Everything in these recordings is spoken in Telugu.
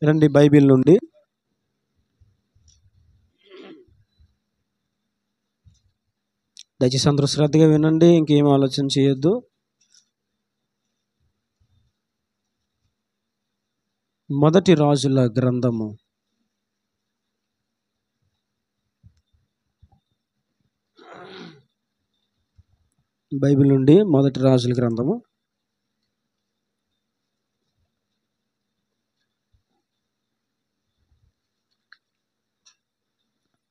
రండి బైబిల్ నుండి దయచేసి అందరూ శ్రద్ధగా వినండి, ఇంకేం ఆలోచన చేయొద్దు. మొదటి రాజుల గ్రంథము బైబిల్ నుండి మొదటి రాజుల గ్రంథము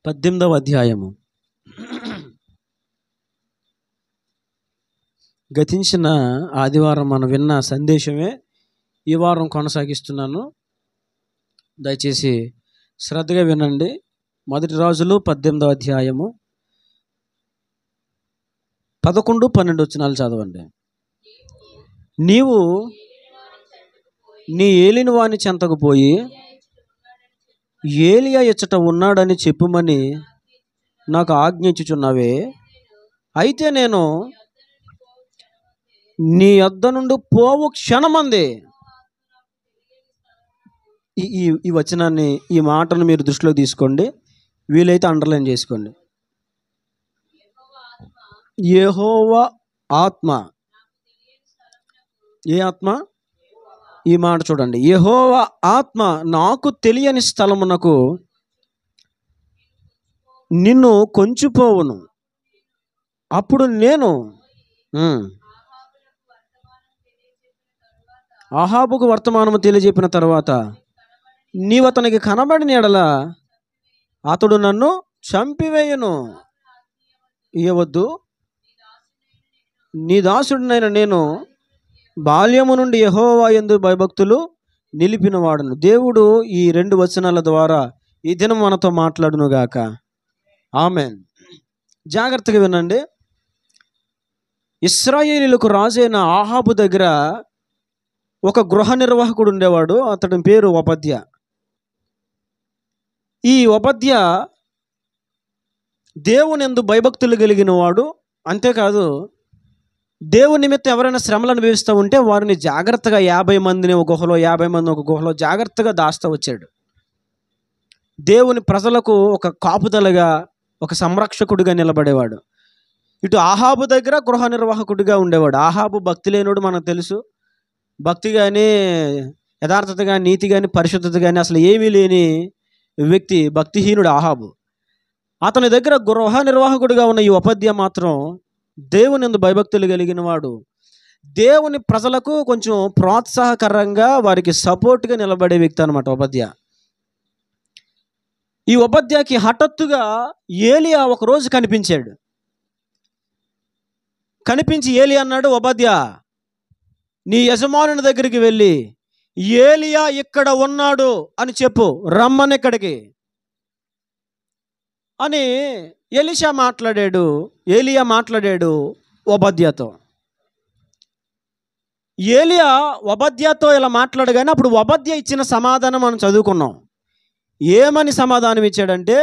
18వ అధ్యాయము. గతించిన ఆదివారం మనం విన్న సందేశమే ఈ వారం కొనసాగిస్తున్నాను. దయచేసి శ్రద్ధగా వినండి. మొదటి రాజులు 18వ అధ్యాయము 11, 12 వచనాలు చదవండి. నీవు నీ ఏలిన వాని చెంతకు పోయి ఏలియా ఇచ్చట ఉన్నాడని చెప్పుమని నాకు ఆజ్ఞించుచున్నావే. అయితే నేను నీ యొద్ద నుండి పోవు క్షణమంది. ఈ వచనాన్ని, ఈ మాటను మీరు దృష్టిలో తీసుకోండి, వీలైతే అండర్లైన్ చేసుకోండి. యెహోవా ఆత్మ. ఏ ఆత్మ? ఈ మాట చూడండి. యెహోవా ఆత్మ నాకు తెలియని స్థలమునకు నిన్ను కొంచిపోవును. అప్పుడు నేను అహాబుకు వర్తమానము తెలియజెప్పిన తర్వాత నీవు అతనికి కనబడిన ఎడల అతడు నన్ను చంపివేయును. ఇయ్యవద్దు. నీ దాసుడినైన నేను బాల్యము నుండి యెహోవా యందు భయభక్తులు నిలిపిన వాడును. దేవుడు ఈ 2 వచనాల ద్వారా ఈ దినం మనతో మాట్లాడును గాక. ఆమెన్. జాగ్రత్తగా వినండి. ఇశ్రాయేలీయులకు రాజైన ఆహాబు దగ్గర ఒక గృహ నిర్వాహకుడు ఉండేవాడు. అతడి పేరు ఓబద్య. ఈ ఓబద్య దేవుని యందు భయభక్తులు కలిగిన వాడు. అంతేకాదు, దేవుని నిమిత్తం ఎవరైనా శ్రమలు అనుభవిస్తూ ఉంటే వారిని జాగ్రత్తగా 50 మందిని ఒక గుహలో, 50 మంది ఒక గుహలో జాగ్రత్తగా దాస్తూ వచ్చాడు. దేవుని ప్రజలకు ఒక కాపుదలగా, ఒక సంరక్షకుడిగా నిలబడేవాడు. ఇటు ఆహాబు దగ్గర గృహ నిర్వాహకుడిగా ఉండేవాడు. ఆహాబు భక్తి లేనివాడు మనకు తెలుసు. భక్తి కానీ, యథార్థత కానీ, నీతి కానీ, పరిశుద్ధత కానీ అసలు ఏమీ లేని వ్యక్తి, భక్తిహీనుడు ఆహాబు. అతని దగ్గర గృహ నిర్వాహకుడిగా ఉన్న ఈ ఓబద్య మాత్రం దేవుని యందు భయభక్తులు కలిగిన వాడు. దేవుని ప్రజలకు కొంచెం ప్రోత్సాహకరంగా, వారికి సపోర్ట్గా నిలబడే వ్యక్తి అనమాట ఓబద్య. ఈ ఓబద్యకి హఠాత్తుగా ఏలియా ఒకరోజు కనిపించాడు. కనిపించి ఏలియా అన్నాడు, ఓబద్య, నీ యజమానుని దగ్గరికి వెళ్ళి ఏలియా ఇక్కడ ఉన్నాడు అని చెప్పు, రమ్మని ఇక్కడికి అని ఏలియా మాట్లాడాడు ఓబద్యతో. ఏలియా ఓబద్యతో ఇలా మాట్లాడగానే అప్పుడు ఓబద్య ఇచ్చిన సమాధానం మనం చదువుకున్నాం. ఏమని సమాధానం ఇచ్చాడంటే,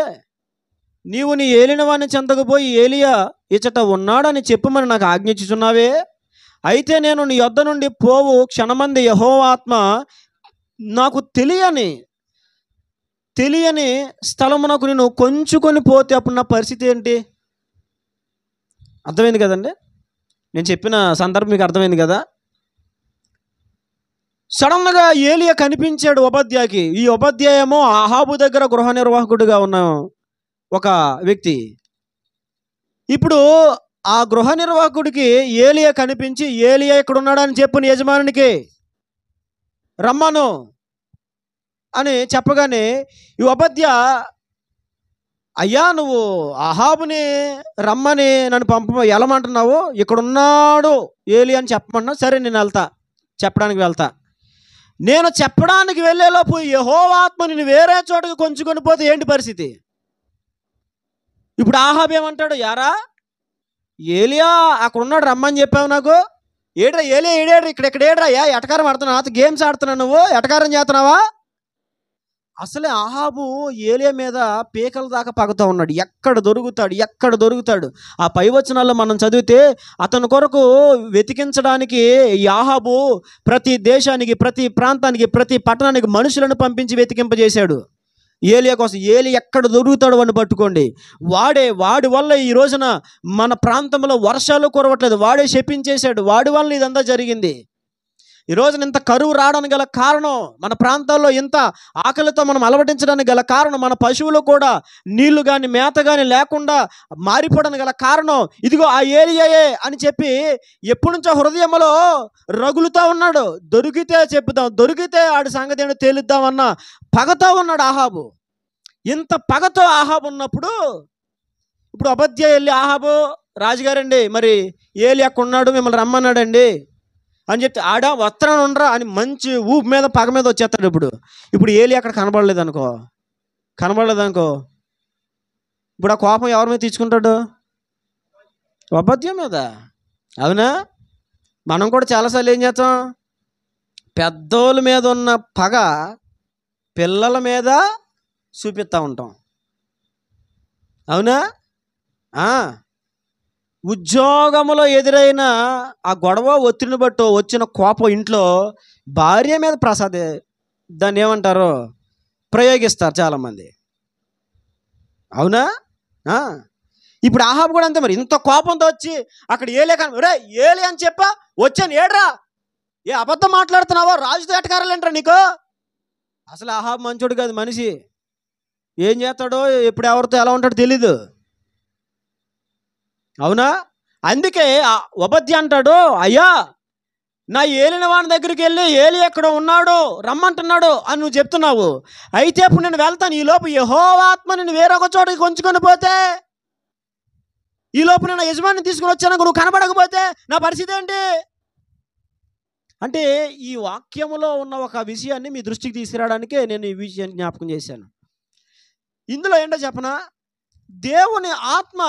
నీవు నీ ఏలిన వాడిని చెంతకు పోయి ఏలియా ఇచ్చట ఉన్నాడని చెప్పమని నాకు ఆజ్ఞించుచున్నావే. అయితే నేను నీ యొద్ద నుండి పోవు క్షణమంది యెహోవా ఆత్మ నాకు తెలియని స్థలమునకు నేను కొంచుకొని పోతే అప్పుడు నా పరిస్థితి ఏంటి? అర్థమైంది కదండి? నేను చెప్పిన సందర్భం మీకు అర్థమైంది కదా? సడన్గా ఏలియా కనిపించాడు ఓబద్యకి. ఈ ఓబద్య ఏమో ఆహాబు దగ్గర గృహ నిర్వాహకుడిగా ఉన్న ఒక వ్యక్తి. ఇప్పుడు ఆ గృహ నిర్వాహకుడికి ఏలియా కనిపించి ఏలియా ఇక్కడ ఉన్నాడని చెప్పు నీ యజమానునికి, రమ్మను అని చెప్పగానే ఈ ఓబద్య, అయ్యా నువ్వు అహాబుని రమ్మని నన్ను వెళ్ళమంటున్నావు, ఇక్కడున్నాడు ఏలియా అని చెప్పమన్నా, సరే నేను చెప్పడానికి వెళ్తా. నేను చెప్పడానికి వెళ్ళేలోపు యెహోవా ఆత్మ నిన్ను వేరే చోటకు కొంచుకొని పోతే ఏంటి పరిస్థితి? ఇప్పుడు ఆహాబు ఏమంటాడు, యారా ఏలియా అక్కడ ఉన్నాడు రమ్మని చెప్పావు నాకు, ఏడ్రా ఏలియా ఏడేడ్రా, ఇక్కడ ఏడ్రా, ఎటకారం ఆడుతున్నావు, గేమ్స్ ఆడుతున్నావు, నువ్వు ఎటకారం చేస్తున్నావా అసలే అహాబు ఏలియా మీద పీకల దాకా పగతా ఉన్నాడు. ఎక్కడ దొరుకుతాడు. ఆ పై వచనాల్లో మనం చదివితే అతని కొరకు వెతికించడానికి ఈ అహాబు ప్రతి దేశానికి, ప్రతి ప్రాంతానికి, ప్రతి పట్టణానికి మనుషులను పంపించి వెతికింపజేశాడు ఏలియా కోసం. ఏలి ఎక్కడ దొరుకుతాడు అని పట్టుకోండి. వాడి వల్ల ఈ రోజున మన ప్రాంతంలో వర్షాలు కురవట్లేదు. వాడే శపించేశాడు. వాడి వల్ల ఇదంతా జరిగింది. ఈ రోజున ఇంత కరువు రావడానికి గల కారణం, మన ప్రాంతాల్లో ఇంత ఆకలితో మనం అలవటించడానికి గల కారణం, మన పశువులు కూడా నీళ్లు కానీ మేత కానీ లేకుండా మారిపోవడానికి గల కారణం ఇదిగో ఆ ఏలియాయే అని చెప్పి ఎప్పటి నుంచో హృదయంలో రగులుతూ ఉన్నాడు. దొరికితే చెప్పుదాం, దొరికితే ఆడి సంగతి ఏంటో తేలుద్దామన్న పగతో ఉన్నాడు అహాబు. ఇంత పగతో అహాబు ఉన్నప్పుడు ఇప్పుడు అబద్య వెళ్ళి అహాబు రాజుగారండి, మరి ఏలి అక్కడ ఉన్నాడు, మిమ్మల్ని రమ్మన్నాడండి అని చెప్తే ఆడ వస్త్రాన్ని ఉండరా అని మంచి ఊపు మీద పగ మీద వచ్చేస్తాడు. ఇప్పుడు ఏలి అక్కడ కనబడలేదు అనుకో, ఇప్పుడు ఆ కోపం ఎవరి మీద తీసుకుంటాడు? అబద్యం మీద. అవునా? మనం కూడా చాలాసార్లు ఏం చేస్తాం? పెద్దోళ్ళ మీద ఉన్న పగ పిల్లల మీద చూపిస్తూ ఉంటాం. అవునా? ఉద్యోగంలో ఎదురైన ఆ గొడవ ఒత్తిడిని బట్టి వచ్చిన కోపం ఇంట్లో భార్య మీద దాన్ని ఏమంటారో ప్రయోగిస్తారు చాలామంది. అవునా? ఇప్పుడు అహాబు కూడా అంతే. మరి ఇంత కోపంతో వచ్చి అక్కడ ఏలి అని చెప్పా వచ్చాను, ఏడ్రా, ఏ అబద్ధం మాట్లాడుతున్నావో, రాజుతో ఎటకారాలంటారా నీకు? అసలు అహాబు మంచోడు కాదు. మనిషి ఏం చేస్తాడో, ఎప్పుడు ఎవరితో ఎలా ఉంటాడో తెలీదు. అవునా? అందుకే ఉపధ్య అంటాడు, అయ్యా నా ఏలిన వాని దగ్గరికి వెళ్ళి ఏలి ఎక్కడ ఉన్నాడో రమ్మంటున్నాడు అని నువ్వు చెప్తున్నావు. అయితే ఇప్పుడు నేను వెళ్తాను, ఈలోపు యెహోవా ఆత్మ నేను వేరొక చోటకి కొంచుకొని పోతే, ఈలోపు నేను యజమాని తీసుకుని వచ్చాను, నువ్వు కనబడకపోతే నా పరిస్థితి ఏంటి అంటే, ఈ వాక్యములో ఉన్న ఒక విషయాన్ని మీ దృష్టికి తీసుకురావడానికే నేను ఈ విషయాన్ని జ్ఞాపకం చేశాను. ఇందులో ఏంటో చెప్పనా, దేవుని ఆత్మ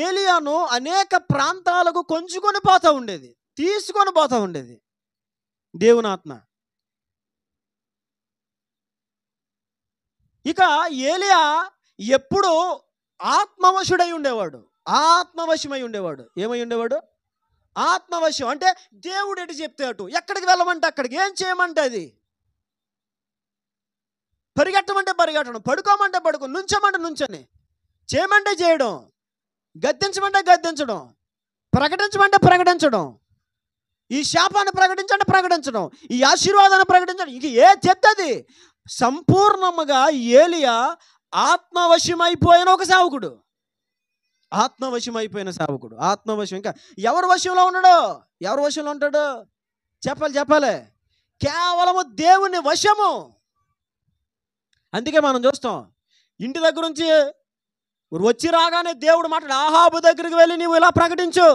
ఏలియాను అనేక ప్రాంతాలకు కొంచుకొని పోతూ ఉండేది, తీసుకొని పోతూ ఉండేది దేవుని ఆత్మ. ఇక ఏలియా ఎప్పుడు ఆత్మవశుడై ఉండేవాడు, ఆత్మవశమై ఉండేవాడు. ఏమై ఉండేవాడు? ఆత్మవశం. అంటే దేవుడు ఎటు చెప్తే అటు, ఎక్కడికి వెళ్ళమంటే అక్కడికి, ఏం చేయమంటే అది, పరిగెట్టమంటే పరిగెట్టడం, పడుకోమంటే పడుకో, నుంచమంటే నుంచని, చేయమంటే చేయడం, గద్దించమంటే గద్దించడం, ప్రకటించమంటే ప్రకటించడం, ఈ శాపాన్ని ప్రకటించండి ప్రకటించడం, ఈ ఆశీర్వాదాన్ని ప్రకటించడం, ఇంక ఏ చెప్తుంది. సంపూర్ణముగా ఏలియా ఆత్మవశమైపోయిన ఒక సేవకుడు, ఆత్మవశమైపోయిన సేవకుడు. ఆత్మవశం. ఇంకా ఎవరి వశంలో ఉన్నాడో, ఎవరి వశంలో ఉంటాడు? చెప్పాలి, కేవలము దేవుని వశము. అందుకే మనం చూస్తాం, ఇంటి దగ్గర నుంచి వచ్చి రాగానే దేవుడు మాట్లాడు, అహాబు దగ్గరికి వెళ్ళి నువ్వు ఇలా ప్రకటించు,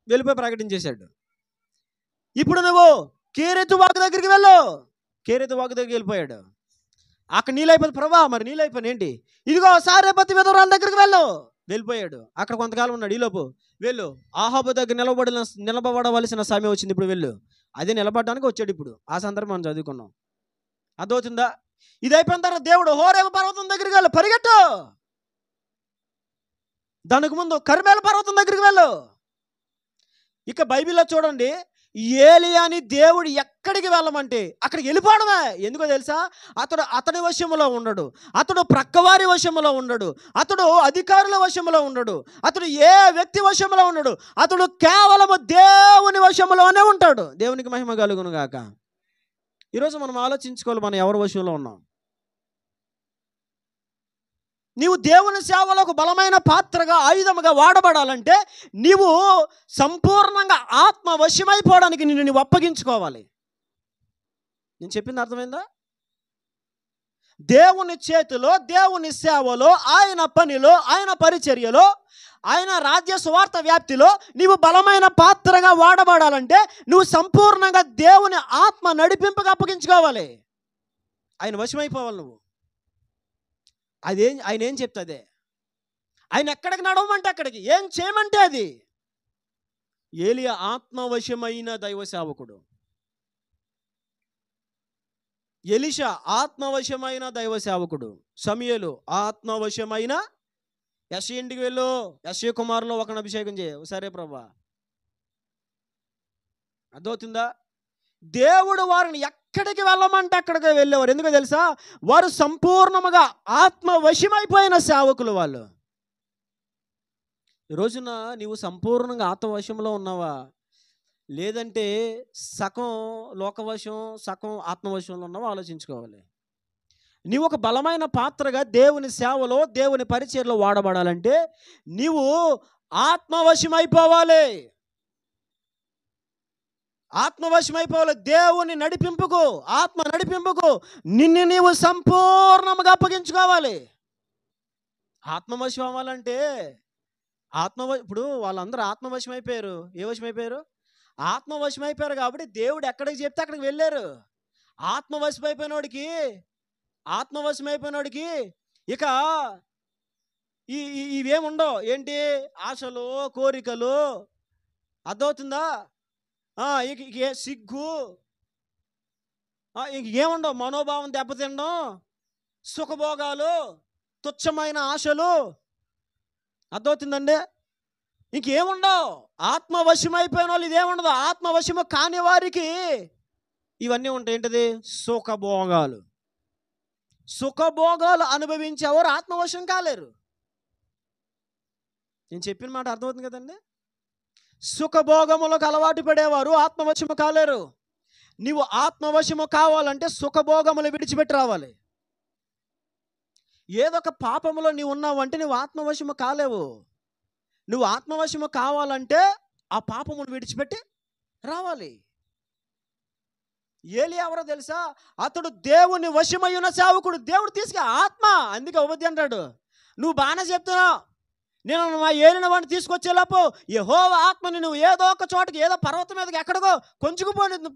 వెళ్ళిపోయి ప్రకటించేశాడు. ఇప్పుడు నువ్వు కేరెతు వాగు దగ్గరికి వెళ్ళు, కేరెతు వాగు దగ్గరికి వెళ్ళిపోయాడు. అక్కడ నీళ్ళైపోయింది, ప్రభా మరి నీళ్ళైపోయింది ఏంటి, ఇదిగో సారేపతి విధవరాల దగ్గరికి వెళ్ళిపోయాడు. అక్కడ కొంతకాలం ఉన్నాడు. ఈలోపు వెళ్ళు, అహాబు దగ్గర నిలబడవలసిన సమయం వచ్చింది, ఇప్పుడు వెళ్ళు. అదే నిలబడడానికి వచ్చాడు. ఇప్పుడు ఆ సందర్భం మనం చదువుకున్నాం. అర్థమవుతుందా? ఇది అయిపోయిన తర్వాత దేవుడు హోరేబు పర్వతం దగ్గరికి వెళ్ళు, పరిగెట్టు. దానికి ముందు కర్మేలు పర్వతం దగ్గరికి వెళ్ళు. ఇక బైబిల్లో చూడండి, ఏలియాని దేవుడు ఎక్కడికి వెళ్ళమంటే అక్కడికి వెళ్ళిపోవడమే. ఎందుకో తెలుసా? అతడి వశములో ఉండడు, అతడు ప్రక్కవారి వశములో ఉండడు, అతడు అధికారుల వశములో ఉండడు, అతడు ఏ వ్యక్తి వశములో ఉండడు, అతడు కేవలము దేవుని వశములోనే ఉంటాడు. దేవునికి మహిమ కలుగును గాక. ఈరోజు మనం ఆలోచించుకోవాలి, మనం ఎవరి వశంలో ఉన్నాం. నీవు దేవుని సేవలో ఒక బలమైన పాత్రగా, ఆయుధముగా వాడబడాలంటే నీవు సంపూర్ణంగా ఆత్మవశమైపోవడానికి నిన్ను నీవు అప్పగించుకోవాలి. నేను చెప్పింది అర్థమైందా? దేవుని చేతిలో, దేవుని సేవలో, ఆయన పనిలో, ఆయన పరిచర్యలో, ఆయన రాజ్య సువార్త వ్యాప్తిలో నీవు బలమైన పాత్రగా వాడబడాలంటే నువ్వు సంపూర్ణంగా దేవుని ఆత్మ నడిపింపుగా అప్పగించుకోవాలి. ఆయన వశమైపోవాలి నువ్వు. ఆయన ఏం చెప్తుంది, ఆయన ఎక్కడికి నడవమంటే అక్కడికి, ఏం చేయమంటే అది. ఏలియా ఆత్మవశమైన దైవ సేవకుడు. ఎలీషా ఆత్మవశమైన దైవ సేవకుడు. సమూయేలు ఆత్మవశమైన యెషయా ఇంటికి వెళ్ళు, యెషయా కుమారులో ఒకరిని అభిషేకం చేయ. సరే ప్రభా. అర్థమవుతుందా? దేవుడు వారిని ఎక్కడికి వెళ్ళమంటే అక్కడికి వెళ్ళేవారు. ఎందుకో తెలుసా? వారు సంపూర్ణముగా ఆత్మవశమైపోయిన సేవకులు వాళ్ళు. ఈ రోజున నీవు సంపూర్ణంగా ఆత్మవశంలో ఉన్నావా? లేదంటే సగం లోకవశం, సగం ఆత్మవశంలో ఉన్నావా? ఆలోచించుకోవాలి. నీవు ఒక బలమైన పాత్రగా దేవుని సేవలో, దేవుని పరిచర్యలో వాడబడాలంటే నీవు ఆత్మవశమైపోవాలి. ఆత్మవశమైపోవాలి. దేవుని నడిపింపుకు, ఆత్మ నడిపింపుకు నిన్ను నీవు సంపూర్ణంగా అప్పగించుకోవాలి. ఆత్మవశం అవ్వాలంటే ఇప్పుడు వాళ్ళందరూ ఆత్మవశమైపోయారు. ఏ వశమైపోయారు? ఆత్మవశమైపోయారు కాబట్టి దేవుడు ఎక్కడికి చెప్తే అక్కడికి వెళ్ళారు. ఆత్మవశమైపోయినోడికి ఇక ఇవేముండవు. ఏంటి? ఆశలు, కోరికలు. అర్థమవుతుందా? ఇక సిగ్గు, ఇంకేముండవు. మనోభావం దెబ్బతినడం, సుఖభోగాలు, తుచ్చమైన ఆశలు. అర్థమవుతుందండి? ఇంకేముండవు. ఆత్మవశమైపోయిన వాళ్ళు ఇదేముండదు. ఆత్మవశము కాని వారికి ఇవన్నీ ఉంటాయి. ఏంటిది? సుఖభోగాలు. సుఖభోగాలు అనుభవించేవారు ఆత్మవశం కాలేరు. నేను చెప్పిన మాట అర్థమవుతుంది కదండి? సుఖభోగములకు అలవాటు పడేవారు ఆత్మవశము కాలేరు. నీవు ఆత్మవశము కావాలంటే సుఖభోగములు విడిచిపెట్టి రావాలి. ఏదో ఒక పాపములో నీవు ఉన్నావు అంటే నువ్వు ఆత్మవశము కాలేవు. నువ్వు ఆత్మవశము కావాలంటే ఆ పాపమును విడిచిపెట్టి రావాలి. ఏలియా ఎవరో తెలుసా? అతడు దేవుని వశమయ్యున్న సేవకుడు. దేవుడు తీసుకు ఆత్మ. అందుకే ఉపది అంటాడు, నువ్వు బాగానే చెప్తున్నావు, నేను మా ఏలిన వాడిని తీసుకొచ్చేలోపు యెహోవా ఆత్మని నువ్వు ఏదో ఒక చోటకి, ఏదో పర్వతం మీదకి ఎక్కడికో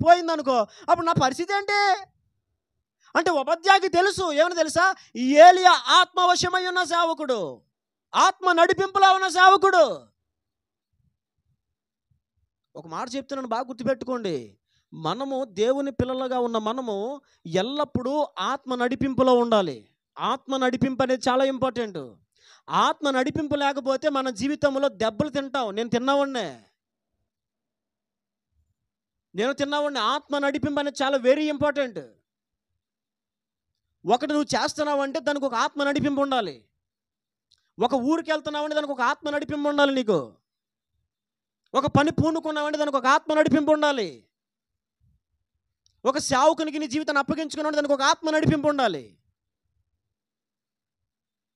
పోయిందనుకో, అప్పుడు నా పరిస్థితి ఏంటి అంటే ఉపద్యాకి తెలుసు. ఏమని తెలుసా? ఏలియా ఆత్మవశమై ఉన్న సేవకుడు, ఆత్మ నడిపింపులో ఉన్న సేవకుడు. ఒక మాట చెప్తున్నాను, బాగా గుర్తుపెట్టుకోండి. మనము దేవుని పిల్లలుగా ఉన్న మనము ఎల్లప్పుడూ ఆత్మ నడిపింపులో ఉండాలి. ఆత్మ నడిపింపు అనేది చాలా ఇంపార్టెంట్. ఆత్మ నడిపింపు లేకపోతే మన జీవితంలో దెబ్బలు తింటాం. నేను తిన్నవాడినే. ఆత్మ నడిపింపు అనేది చాలా వెరీ ఇంపార్టెంట్. ఒకటి నువ్వు చేస్తున్నావంటే దానికి ఒక ఆత్మ నడిపింపు ఉండాలి. ఒక ఊరికి వెళ్తున్నావంటే దానికి ఒక ఆత్మ నడిపింపు ఉండాలి. నీకు ఒక పని పూనుకున్నావంటే దానికి ఒక ఆత్మ నడిపింపు ఉండాలి. ఒక సేవకునికి నీ జీవితాన్ని అప్పగించుకున్నావంటే దానికి ఒక ఆత్మ నడిపింపు ఉండాలి.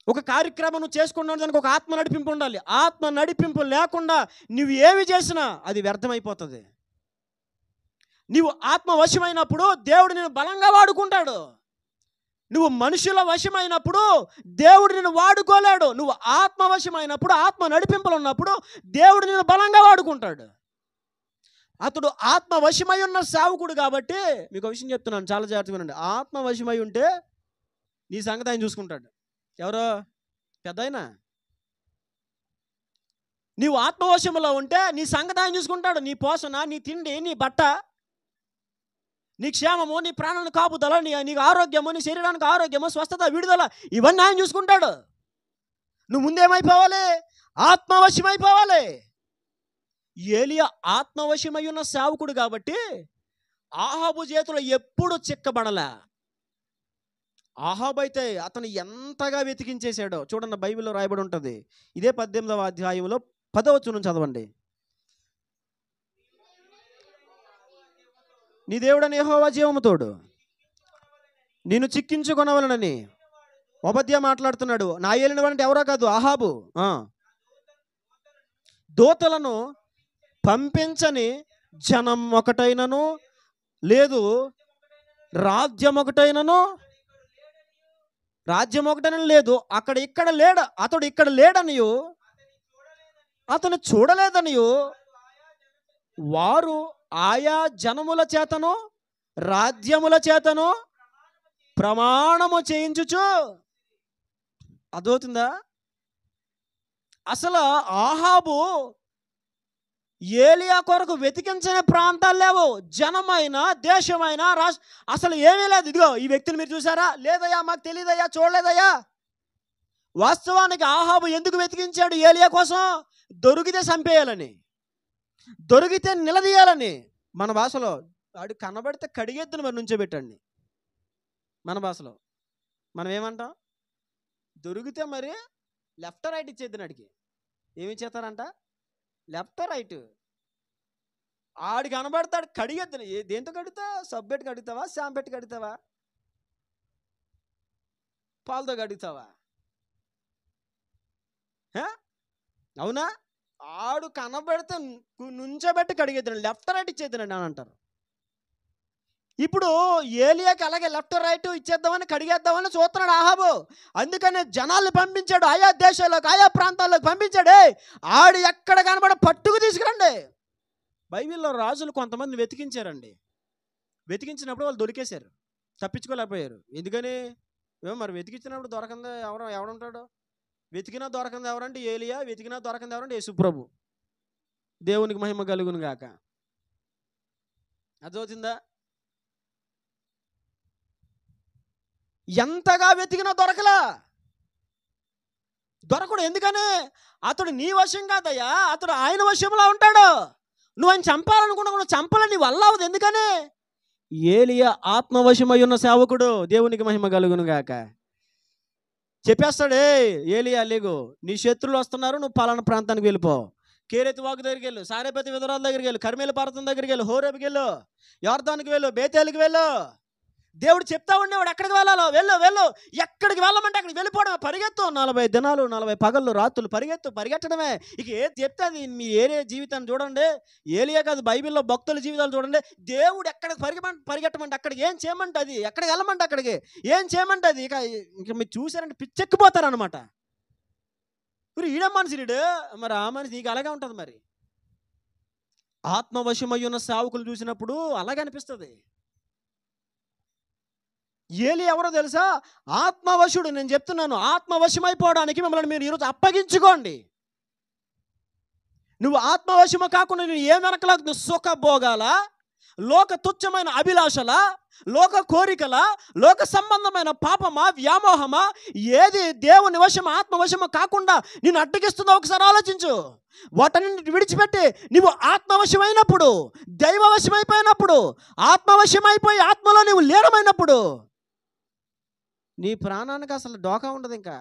ఒక కార్యక్రమం నువ్వు చేసుకున్నావు దానికి ఒక ఆత్మ నడిపింపు ఉండాలి. ఆత్మ నడిపింపు లేకుండా నువ్వు ఏమి చేసినా అది వ్యర్థమైపోతుంది. నువ్వు ఆత్మ వశమైనప్పుడు దేవుడు నిన్ను బలంగా వాడుకుంటాడు. నువ్వు మనుషుల వశమైనప్పుడు దేవుడు నిన్ను వాడుకోలేడు. నువ్వు ఆత్మ వశమైనప్పుడు, ఆత్మ నడిపింపులు ఉన్నప్పుడు దేవుడు నిన్ను బలంగా వాడుకుంటాడు. అతడు ఆత్మ వశమై ఉన్న సేవకుడు కాబట్టి మీకు ఒక విషయం చెప్తున్నాను, చాలా జాగ్రత్తగా వినండి. ఆత్మ వశమై ఉంటే నీ సంగతి ఆయన చూసుకుంటాడు. ఎవరో పెద్ద ఆయన. నీవు ఆత్మవశములో ఉంటే నీ సంగతి ఆయన చూసుకుంటాడు. నీ పోషణ, నీ తిండి, నీ బట్ట, నీ క్షేమము, నీ ప్రాణానికి కాపుదల, నీకు ఆరోగ్యము, నీ శరీరానికి ఆరోగ్యము, స్వస్థత, విడుదల, ఇవన్నీ ఆయన చూసుకుంటాడు. నువ్వు ముందేమైపోవాలి? ఆత్మవశమైపోవాలి. ఏలియా ఆత్మవశమై ఉన్న సేవకుడు కాబట్టి ఆహాబు చేతిలో ఎప్పుడు చిక్కబడలే. ఆహాబు అయితే అతను ఎంతగా వెతికించేశాడో చూడండి, బైబిల్లో రాయబడి ఉంటుంది. ఇదే 18వ అధ్యాయంలో 10వ వచనం చదవండి. నీ దేవుడని యెహోవా జీవము తోడు, నిన్ను చిక్కించుకొనవలనని ఉపద్య మాట్లాడుతున్నాడు. నా ఏలిన వాడంటే ఎవరో కాదు, ఆహాబు. దూతలను పంపించని జనం ఒకటైనను లేదు, రాజ్యం ఒకటైనను లేదు. ఇక్కడ లేడు. అతడు ఇక్కడ లేడనియు, అతను చూడలేదనియు వారు ఆయా జనముల చేతను రాజ్యముల చేతను ప్రమాణము చేయించుచు. అదవుతుందా? అసలు ఆహాబు ఏలియా కొరకు వెతికించని ప్రాంతాలు లేవు. జనమైన, దేశమైన, రాష్ట్ర అసలు ఏమీ లేదు. ఇదిగో ఈ వ్యక్తిని మీరు చూసారా? లేదయ్యా, మాకు తెలియదయ్యా, చూడలేదయ్యా. వాస్తవానికి ఆహాబు ఎందుకు వెతికించాడు ఏలియా కోసం? దొరికితే చంపేయాలని, దొరికితే నిలదీయాలని. మన భాషలో వాడు కనబడితే కడిగెద్దును మరి నుంచోబెట్టండి. మన భాషలో మనం ఏమంటాం? దొరికితే మరి లెఫ్ట్ రైట్ ఇచ్చేద్దు. నాడికి ఏమి ఇచ్చేస్తారంట? Left right. ఆడికి కనబడతాడు కడిగెద్దును. దేంతో కడుగుతావా? సబ్బు పెట్టి కడుగుతావా? షాంపు పెట్టి కడుగుతావా? పాలతో కడుగుతావా? అవునా? ఆడు కనబడితే నుంచోబెట్టి కడిగేద్దాను, లెఫ్ట్ రైట్ ఇచ్చేద్దానండి అని అంటారు. ఇప్పుడు ఏలియాకి అలాగే లెఫ్ట్ రైట్ ఇచ్చేద్దామని, కడిగేద్దామని చూస్తున్నాడు ఆహాబు. అందుకనే జనాల్ని పంపించాడు, ఆయా దేశాలకు, ఆయా ప్రాంతాల్లోకి పంపించాడే. ఆడు ఎక్కడ కనబడ పట్టుకు తీసుకురండి. బైబిల్లో రాజులు కొంతమంది వెతికించారండి. వెతికించినప్పుడు వాళ్ళు దొరికేశారు, తప్పించుకోలేకపోయారు. ఎందుకని? మరి వెతికించినప్పుడు దొరకంది ఎవడుంటాడు? వెతికినా దొరకంది ఎవరంటే ఏలియా, వెతికినా దొరకంది ఎవరంటే యేసుప్రభు. దేవునికి మహిమ కలుగును గాక. అర్థమవుతుందా? ఎంతగా వెతికినా దొరకడు. ఎందుకని? అతడు నీ వశం కాదయ్యా, అతడు ఆయన వశంలో ఉంటాడు. నువ్వు ఆయన చంపాలనుకున్నా నువ్వు చంపాలని నీ వల్ల అవ్వదు. ఎందుకని? ఏలియా ఆత్మవశమై ఉన్న సేవకుడు. దేవునికి మహిమ కలుగును గాక. చెప్పేస్తాడే, ఏలియా లేగు, నీ శత్రువులు వస్తున్నారు, నువ్వు పలానా ప్రాంతానికి వెళ్ళిపో. కేరెతు వాగు దగ్గరికి వెళ్ళు, సారేపతి విధరాల దగ్గరికి వెళ్ళు, కర్మేల పర్వతం దగ్గరికి వెళ్ళు, హోరేబుకి వెళ్ళు, యొర్దానికి వెళ్ళు, బేతేలుకి వెళ్ళు. దేవుడు చెప్తా ఉండేవాడు ఎక్కడికి వెళ్ళాలో. వెళ్ళు, ఎక్కడికి వెళ్ళమంటే అక్కడికి వెళ్ళిపోవడమే. పరిగెత్తు. 40 దినాలు 40 పగళ్ళు రాత్రులు పరిగెట్టడమే. ఇక ఏది చెప్తే అది. మీ ఏరియా జీవితాన్ని చూడండి, ఏలియా కాదు, బైబిల్లో భక్తుల జీవితాలు చూడండి. దేవుడు ఎక్కడికి పరిగెట్టమంటే అక్కడికి, ఏం చేయమంటే అది, ఎక్కడికి వెళ్ళమంటే అక్కడికి, ఏం చేయమంటే అది. ఇక మీరు చూసారంటే పిచ్చెక్కిపోతారనమాట. ఇప్పుడు ఈడే మనుషుడు, మరి ఆ మనిషి నీకు అలాగే ఉంటుంది. మరి ఆత్మవశమై ఉన్న సేవకులు చూసినప్పుడు అలాగే అనిపిస్తుంది. ఏలి ఎవరో తెలుసా? ఆత్మవశుడు. నేను చెప్తున్నాను, ఆత్మవశమైపోవడానికి మిమ్మల్ని మీరు ఈరోజు అప్పగించుకోండి. నువ్వు ఆత్మవశము కాకుండా నువ్వు ఏం వెనకలాగు? సుఖభోగాల, లోక తుచ్చమైన అభిలాషల, లోక కోరికల, లోక సంబంధమైన పాపమా, వ్యామోహమా, ఏది దేవుని వశము, ఆత్మవశము కాకుండా నిన్ను అడ్డగిస్తుందో ఒకసారి ఆలోచించు. వాటన్నింటిని విడిచిపెట్టి నువ్వు ఆత్మవశమైనప్పుడు, దైవవశమైపోయినప్పుడు, ఆత్మవశమైపోయి ఆత్మలో నువ్వు లీనమైనప్పుడు నీ ప్రాణానికి అసలు డోకా ఉండదు. ఇంకా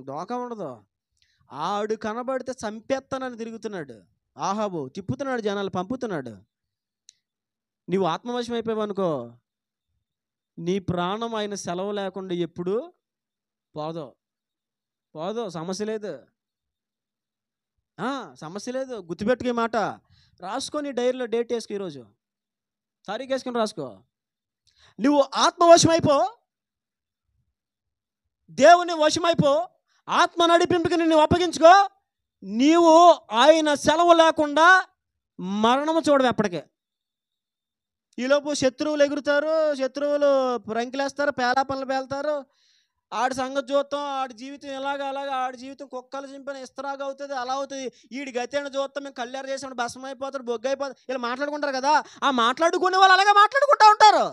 డోకా ఉండదు. ఆడు కనబడితే చంపేస్తానని తిరుగుతున్నాడు ఆహాబు, తిప్పుతున్నాడు, జనాలు పంపుతున్నాడు. నీవు ఆత్మవశం అయిపోయావు అనుకో, నీ ప్రాణం ఆయన సెలవు లేకుండా ఎప్పుడు పోదో. సమస్య లేదు, సమస్య లేదు. గుర్తుపెట్టుకే మాట. రాసుకొని డైరీలో డేట్ వేసుకో, ఈరోజు తారీఖు వేసుకొని రాసుకో. నువ్వు ఆత్మవశమైపో, దేవుని వశమైపో, ఆత్మ నడిపింపుకి నిన్ను అప్పగించుకో. నీవు ఆయన సెలవు లేకుండా మరణము చూడవు ఎప్పటికే. ఈలోపు శత్రువులు ఎగురుతారు, శత్రువులు రంకిలేస్తారు, పేలాపనలు పేలుతారు. ఆడి సంగతి చూస్తాం, ఆడి జీవితం అలాగా ఆడి జీవితం కుక్కలు చింపిన ఇస్తరాగా అవుతుంది, అలా అవుతుంది. ఈడి గతేణ చూస్తాం, మేము కళ్యాణ చేసాడు, భస్మం అయిపోతాడు, బొగ్గు అయిపోతాడు. ఇలా మాట్లాడుకుంటారు కదా. ఆ మాట్లాడుకునే వాళ్ళు అలాగే మాట్లాడుకుంటూ ఉంటారు.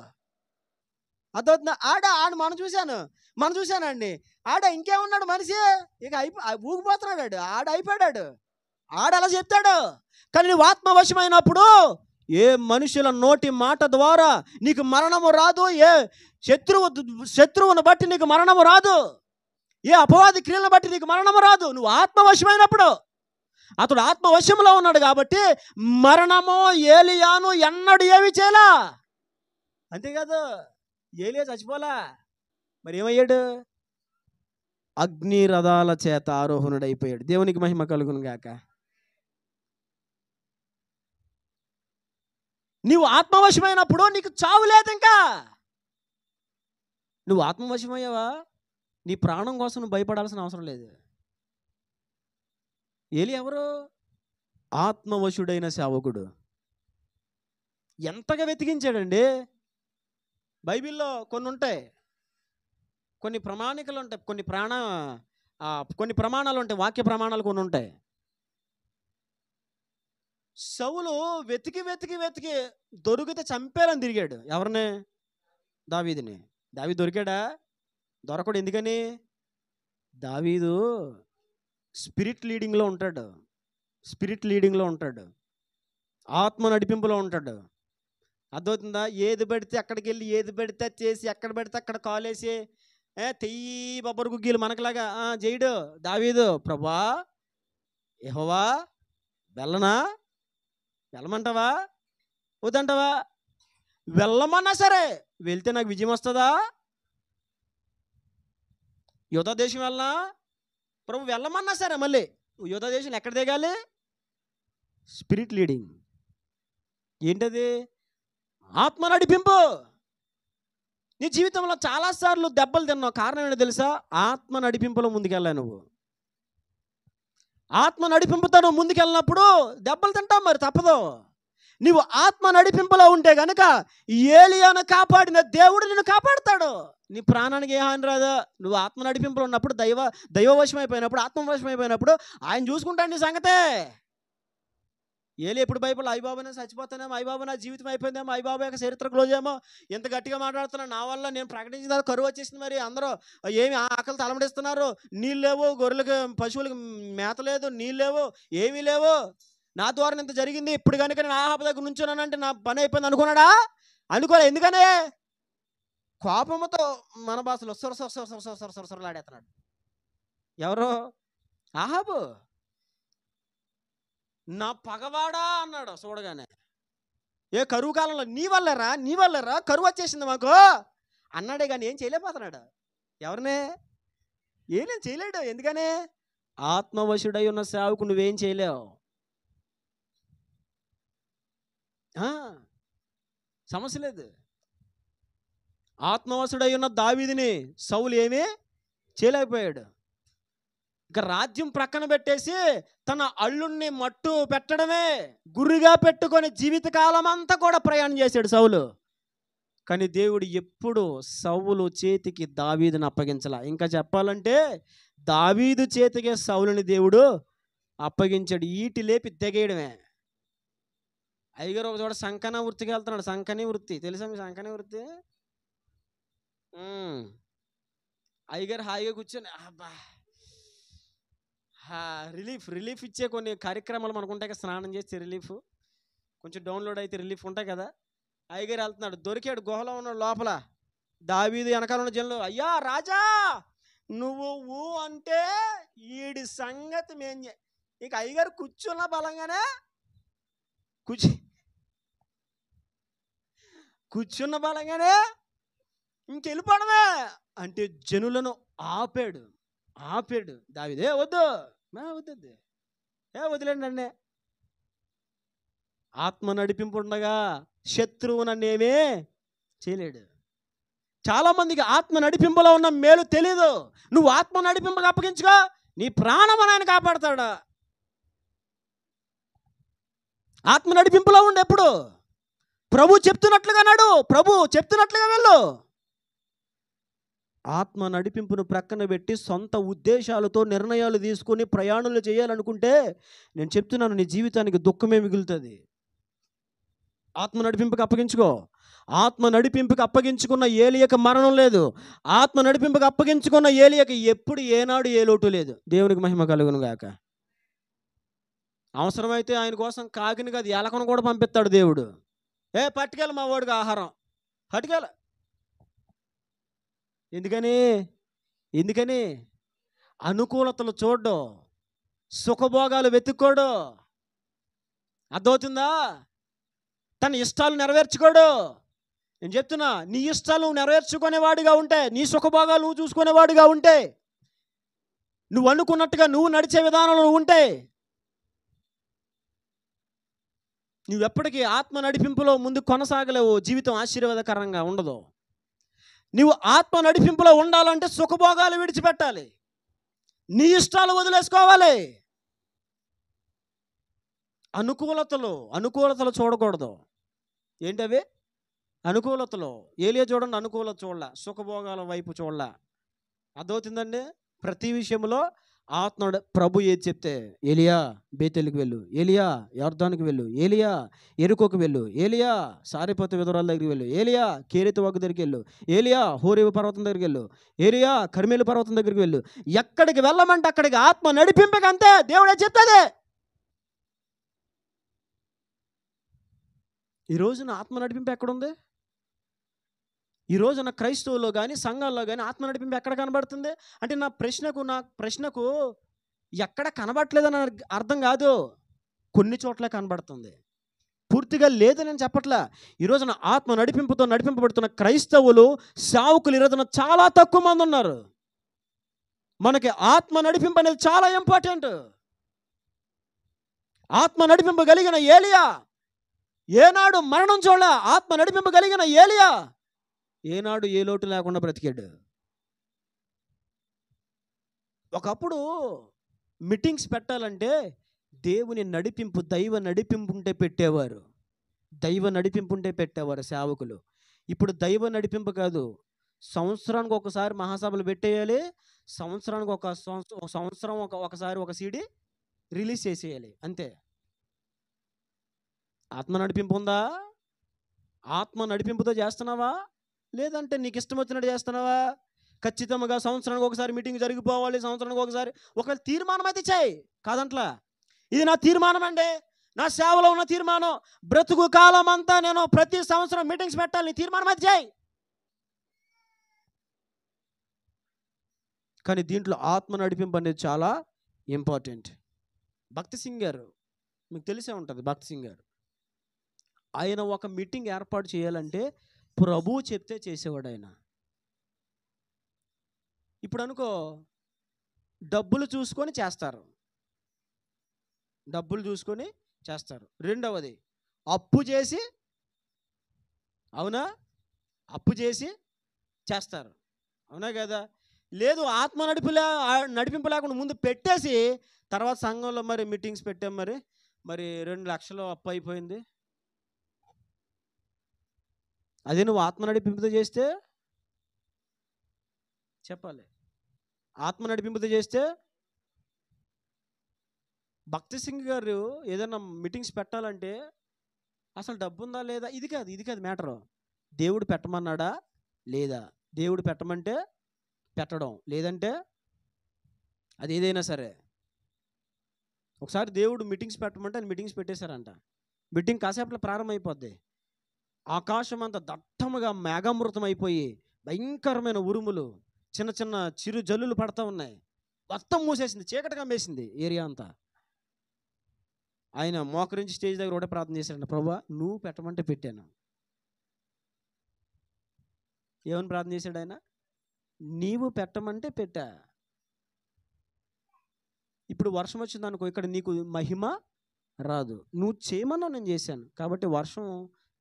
అదవుతుందా? ఆడు మనం చూశానండి. ఇంకేమున్నాడు మనిషి, ఇక ఊగిపోతున్నాడు. అయిపోయాడు. అలా చెప్తాడు. కానీ నువ్వు ఆత్మవశమైనప్పుడు ఏ మనుషుల నోటి మాట ద్వారా నీకు మరణము రాదు. ఏ శత్రువును బట్టి నీకు మరణము రాదు. ఏ అపవాది క్రియలను బట్టి నీకు మరణము రాదు. నువ్వు ఆత్మవశమైనప్పుడు. అతడు ఆత్మవశంలో ఉన్నాడు కాబట్టి మరణము ఏలియాను ఎన్నడూ ఏమి చేయలా. అంతేకాదు, ఏలియా చచ్చిపోలా. మరి ఏమయ్యాడు? అగ్ని రథాల చేత ఆరోహణుడైపోయాడు. దేవునికి మహిమ కలుగును గాక. నీవు ఆత్మవశమైనప్పుడు నీకు చావు లేదు. ఇంకా నువ్వు ఆత్మవశమయ్యావా, నీ ప్రాణం కోసం నువ్వు భయపడాల్సిన అవసరం లేదు. ఏలి ఎవరు? ఆత్మవశుడైన సేవకుడు. ఎంతగా వెతికించాడండి. బైబిల్లో కొన్ని ఉంటాయి, కొన్ని ప్రమాణికలు ఉంటాయి, కొన్ని ప్రమాణాలు ఉంటాయి, వాక్య ప్రమాణాలు కొన్ని ఉంటాయి. సౌలు వెతికి వెతికి వెతికి దొరికితే చంపేయాలని తిరిగాడు. ఎవరిని? దావీదుని. దావీదు దొరికాడా? దొరకడు. ఎందుకని? దావీదు స్పిరిట్ లీడింగ్లో ఉంటాడు. స్పిరిట్ లీడింగ్లో ఉంటాడు, ఆత్మ నడిపింపులో ఉంటాడు. అర్థమవుతుందా? ఏది పడితే అక్కడికి వెళ్ళి ఏది పడితే చేసి ఎక్కడ పడితే అక్కడ కాలేసి తెయ్యి బొబ్బరు గుగ్గీలు మనకులాగా చేయడు దావీదు. ప్రభా, యెహోవా, వెళ్ళనా? వెళ్ళమంటావా? వద్దంటావా? వెళ్ళమన్నా సరే వెళ్తే నాకు విజయం వస్తుందా? యోధా దేశం వెళ్ళనా? ప్రభు వెళ్ళమన్నా సరే మళ్ళీ యోధా దేశం ఎక్కడ దిగాలి? Spirit leading. ఏంటది? ఆత్మ నడిపింపు. నీ జీవితంలో చాలాసార్లు దెబ్బలు తిన్నావు. కారణం ఏంటో తెలుసా? ఆత్మ నడిపింపులో ముందుకెళ్ళా. నువ్వు ఆత్మ నడిపింపుతో నువ్వు ముందుకెళ్ళినప్పుడు దెబ్బలు తింటావు, మరి తప్పదు. నువ్వు ఆత్మ నడిపింపులో ఉంటే గనక ఏలియాను కాపాడిన దేవుడు నిన్ను కాపాడుతాడు. నీ ప్రాణానికి ఏ హాని రాదు. నువ్వు ఆత్మ నడిపింపులో ఉన్నప్పుడు, దైవవశమైపోయినప్పుడు, ఆత్మవశమైపోయినప్పుడు ఆయన చూసుకుంటాడు నీ సంగతే. ఏలి ఎప్పుడు బైబిల్ అయ్యబాబు నేను చచ్చిపోతానేమో, అయ్యబాబు నా జీవితం అయిపోయిందేమో, అయ్యబాబు యొక్క చరిత్ర క్లోజ్ ఏమో, ఎంత గట్టిగా మాట్లాడుతున్నాను, నా వల్ల నేను ప్రకటించిన తర్వాత కరువు వచ్చేసింది, మరి అందరూ ఏమి ఆకలి తలమడిస్తున్నారు, నీళ్ళు లేవు, గొర్రెలకు పశువులకు మేత లేదు, నీళ్ళు లేవు, ఏమీ లేవు, నా ద్వారా ఇంత జరిగింది, ఇప్పుడు కనుక నేను ఆహాబు దగ్గర నుంచున్నానంటే నా పని అయిపోయింది అనుకున్నాడా? అనుకోలే. ఎందుకనే? కోపంతో మన భాషలో సొరసొరసొరసొరసొరసొరలాడేస్తున్నాడు. ఎవరు? ఆహాబు. నా పగవాడా అన్నాడు చూడగానే. ఏ కరువు కాలంలో నీ వల్లరా కరువు వచ్చేసింది మాకు అన్నాడే కానీ ఏం చేయలేకపోతున్నాడు. ఎవరినే? ఏం చేయలేడు. ఎందుకనే? ఆత్మవశుడై ఉన్న సేవకు నువ్వేం చేయలేవు. సమస్య లేదు. ఆత్మవశుడై ఉన్న దావీదుని సౌలు ఏమీ చేయలేకపోయాడు. ఇక రాజ్యం ప్రక్కన పెట్టేసి తన అల్లుణ్ణి మట్టు పెట్టడమే గురిగా పెట్టుకొని జీవితకాలం అంతా కూడా ప్రయాణం చేశాడు సౌలు. కానీ దేవుడు ఎప్పుడు సౌలు చేతికి దావీదుని అప్పగించాల. ఇంకా చెప్పాలంటే దావీదు చేతికే సౌలుని దేవుడు అప్పగించాడు. ఈటి లేపి తెగేయడమే. అయ్యగారు ఒక చోట సంకన వృత్తికి వెళ్తున్నాడు. సంకని వృత్తి తెలుసా మీ? సంకని వృత్తి అయ్యగారు హాయిగా కూర్చొని అబ్బా రిలీఫ్ ఇచ్చే కొన్ని కార్యక్రమాలు మనకు ఉంటాయి కదా. స్నానం చేస్తే రిలీఫ్, కొంచెం డౌన్లోడ్ అయితే రిలీఫ్ ఉంటాయి కదా. అయ్యగారు వెళ్తున్నాడు, దొరికాడు, గుహలో ఉన్నాడు లోపల. దావీదు వెనకాల ఉన్న జనులు, అయ్యా రాజా నువ్వు అంటే ఈడి సంగతి ఇక అయ్యగారు కూర్చున్న బలంగానే కూర్చున్న బలంగానే ఇంకెళ్ళిపోవడమే అంటే జనులను ఆపాడు. దావీదు వద్దు వదిలేండి నన్నే. ఆత్మ నడిపింపు ఉండగా శత్రువు నన్నేమీ చేయలేడు. చాలామందికి ఆత్మ నడిపింపులో ఉన్న మేలు తెలీదు. నువ్వు ఆత్మ నడిపింపుకు అప్పగించుకో, నీ ప్రాణం ఆయన కాపాడతాడు. ఆత్మ నడిపింపులో ఉండు. ఎప్పుడు ప్రభు చెప్తున్నట్లుగా నడు, ప్రభు చెప్తున్నట్లుగా వెళ్ళు. ఆత్మ నడిపింపును ప్రక్కన పెట్టి సొంత ఉద్దేశాలతో నిర్ణయాలు తీసుకొని ప్రయాణాలు చేయాలనుకుంటే నేను చెప్తున్నాను, నీ జీవితానికి దుఃఖమే మిగులుతుంది. ఆత్మ నడిపింపుకి అప్పగించుకో. ఆత్మ నడిపింపుకి అప్పగించుకున్న ఏలియాకి మరణం లేదు. ఆత్మ నడిపింపుకి అప్పగించుకున్న ఏలియాకి ఎప్పుడు ఏనాడు ఏ లోటు లేదు. దేవునికి మహిమ కలుగును గాక. అవసరమైతే ఆయన కోసం కాకిని కాదు ఎలకను కూడా పంపిస్తాడు దేవుడు. పట్టుకెళ్ళి మా వాడికి ఆహారం పట్టుకెళ్ళ. ఎందుకని అనుకూలతలు చూడ్డు, సుఖభోగాలు వెతుక్కోడు. అర్థమవుతుందా? తన ఇష్టాలు నెరవేర్చుకోడు. నేను చెప్తున్నా, నీ ఇష్టాలు నువ్వు నెరవేర్చుకునేవాడిగా ఉంటే, నీ సుఖభోగాలు నువ్వు చూసుకునేవాడిగా ఉంటే, నువ్వు అనుకున్నట్టుగా నువ్వు నడిచే విధానంలో నువ్వు ఉంటే, నువ్వెప్పటికీ ఆత్మ నడిపింపులో ముందు కొనసాగలేవు. జీవితం ఆశీర్వాదకరంగా ఉండదు. నువ్వు ఆత్మ నడిపింపులో ఉండాలంటే సుఖభోగాలు విడిచిపెట్టాలి, నీ ఇష్టాలు వదిలేసుకోవాలి. అనుకూలతలు చూడకూడదు. ఏంటవి? అనుకూలతలు. ఏలియా చూడండి, అనుకూలత చూడాల, సుఖభోగాల వైపు చూడాల. అర్థమవుతుందండి? ప్రతి విషయంలో ప్రభు ఏది చెప్తే, ఏలియా బేతేలుకి వెళ్ళు, ఏలియా యొర్దానుకి వెళ్ళు, ఏలియా ఎరుకోకు వెళ్ళు, ఏలియా సారిపోత విధవరాల దగ్గరికి వెళ్ళు, ఏలియా కేరితు వాగు దగ్గరికి వెళ్ళు, ఏలియా హోరేవు పర్వతం దగ్గరికి వెళ్ళు, ఏలియా కర్మేలు పర్వతం దగ్గరికి వెళ్ళు. ఎక్కడికి వెళ్ళమంటే అక్కడికి ఆత్మ నడిపింపక అంతే, దేవుడే చెప్తాదే. ఈ రోజున ఆత్మ నడిపింపు ఎక్కడుంది? ఈ రోజున క్రైస్తవుల్లో కానీ సంఘాల్లో కానీ ఆత్మ నడిపింపు ఎక్కడ కనబడుతుంది అంటే, నా ప్రశ్నకు ఎక్కడ కనబడట్లేదని అర్థం కాదు, కొన్ని చోట్ల కనబడుతుంది, పూర్తిగా లేదని నేను చెప్పట్లా. ఈ రోజున ఆత్మ నడిపింపుతో నడిపింపబడుతున్న క్రైస్తవులు సేవకులు ఈ రోజున చాలా తక్కువ మంది ఉన్నారు. మనకి ఆత్మ నడిపింపు అనేది చాలా ఇంపార్టెంట్. ఆత్మ నడిపింపు కలిగిన ఏలియా ఏనాడు మరణం చూడ, ఆత్మ నడిపింపు కలిగిన ఏలియా ఏనాడు ఏ లోటు లేకుండా బ్రతికాడు. ఒకప్పుడు మీటింగ్స్ పెట్టాలంటే దేవుని నడిపింపు, దైవ నడిపింపు ఉంటే పెట్టేవారు, సేవకులు. ఇప్పుడు దైవ నడిపింపు కాదు, సంవత్సరానికి ఒకసారి మహాసభలు పెట్టేయాలి, సంవత్సరానికి ఒకసారి ఒక సీడీ రిలీజ్ చేసేయాలి, అంతే. ఆత్మ నడిపింపు ఉందా? ఆత్మ నడిపింపుతో చేస్తున్నావా? లేదంటే నీకు ఇష్టం వచ్చినట్టు చేస్తున్నావా? ఖచ్చితంగా సంవత్సరానికి ఒకసారి మీటింగ్ జరిగిపోవాలి, సంవత్సరానికి ఒకసారి ఒకవేళ తీర్మానం అయితే చేయి, కాదంట్లా. ఇది నా తీర్మానం అండి, నా సేవలో ఉన్న తీర్మానం, బ్రతుకు కాలం అంతా నేను ప్రతి సంవత్సరం మీటింగ్స్ పెట్టాలి, తీర్మానం అయితే చేయి. కానీ దీంట్లో ఆత్మ నడిపింపు అనేది చాలా ఇంపార్టెంట్. భక్తి సింగ్ గారు మీకు తెలిసే ఉంటుంది, భక్తి సింగ్ గారు ఆయన ఒక మీటింగ్ ఏర్పాటు చేయాలంటే ప్రభు చెప్తే చేసేవాడు ఆయన. ఇప్పుడు అనుకో, డబ్బులు చూసుకొని చేస్తారు. రెండవది అప్పు చేసి, అవునా, అప్పు చేసి చేస్తారు, అవునా కదా? లేదు, ఆత్మ నడిపింపు లేకుండా ముందు పెట్టేసి తర్వాత సంఘంలో మరి మీటింగ్స్ పెట్టాం, మరి 2 లక్షలు అప్పు అయిపోయింది. అదే నువ్వు ఆత్మ నడిపింపుతో చేస్తే చెప్పాలి. ఆత్మ నడిపింపుతో చేస్తే భక్తి సింగ్ గారు ఏదైనా మీటింగ్స్ పెట్టాలంటే అసలు డబ్బు ఉందా లేదా ఇది కాదు మ్యాటరు. దేవుడు పెట్టమన్నాడా లేదా? దేవుడు పెట్టమంటే పెట్టడం, లేదంటే అది ఏదైనా సరే. ఒకసారి దేవుడు మీటింగ్స్ పెట్టమంటే ఆయన మీటింగ్స్ పెట్టేశారంట. మీటింగ్ కాసేపట్లో ప్రారంభమైపోద్ది, ఆకాశం అంతా దట్టముగా మేఘామృతం అయిపోయి భయంకరమైన ఉరుములు, చిన్న చిన్న చిరు జల్లులు పడతా ఉన్నాయి, మొత్తం మూసేసింది, చీకటిగా మేసింది ఏరియా అంతా. ఆయన మోకరించి స్టేజ్ దగ్గర ఒకటే ప్రార్థన చేశాడంట, ప్రభువా నువ్వు పెట్టమంటే పెట్టాను. ఏమని ప్రార్థన చేశాడు ఆయన? నీవు పెట్టమంటే పెట్టా. ఇప్పుడు వర్షం వచ్చింది అనుకో, ఇక్కడ నీకు మహిమ రాదు, నువ్వు చేయమన్నా నేను చేశాను కాబట్టి వర్షం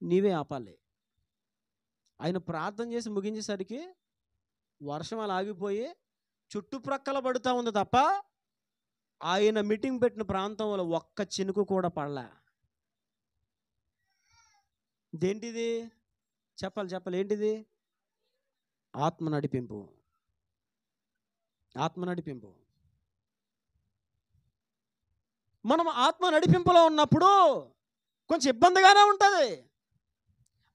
నీవే ఆపాలి. ఆయన ప్రార్థన చేసి ముగించేసరికి వర్షం అలా ఆగిపోయి చుట్టుప్రక్కల పడుతూ ఉంది తప్ప ఆయన మీటింగ్ పెట్టిన ప్రాంతంలో ఒక్క చినుకు కూడా పడలే. దేంటిది? చెప్పాలి ఏంటిది? ఆత్మ నడిపింపు. మనం ఆత్మ నడిపింపులో ఉన్నప్పుడు కొంచెం ఇబ్బందిగానే ఉంటుంది,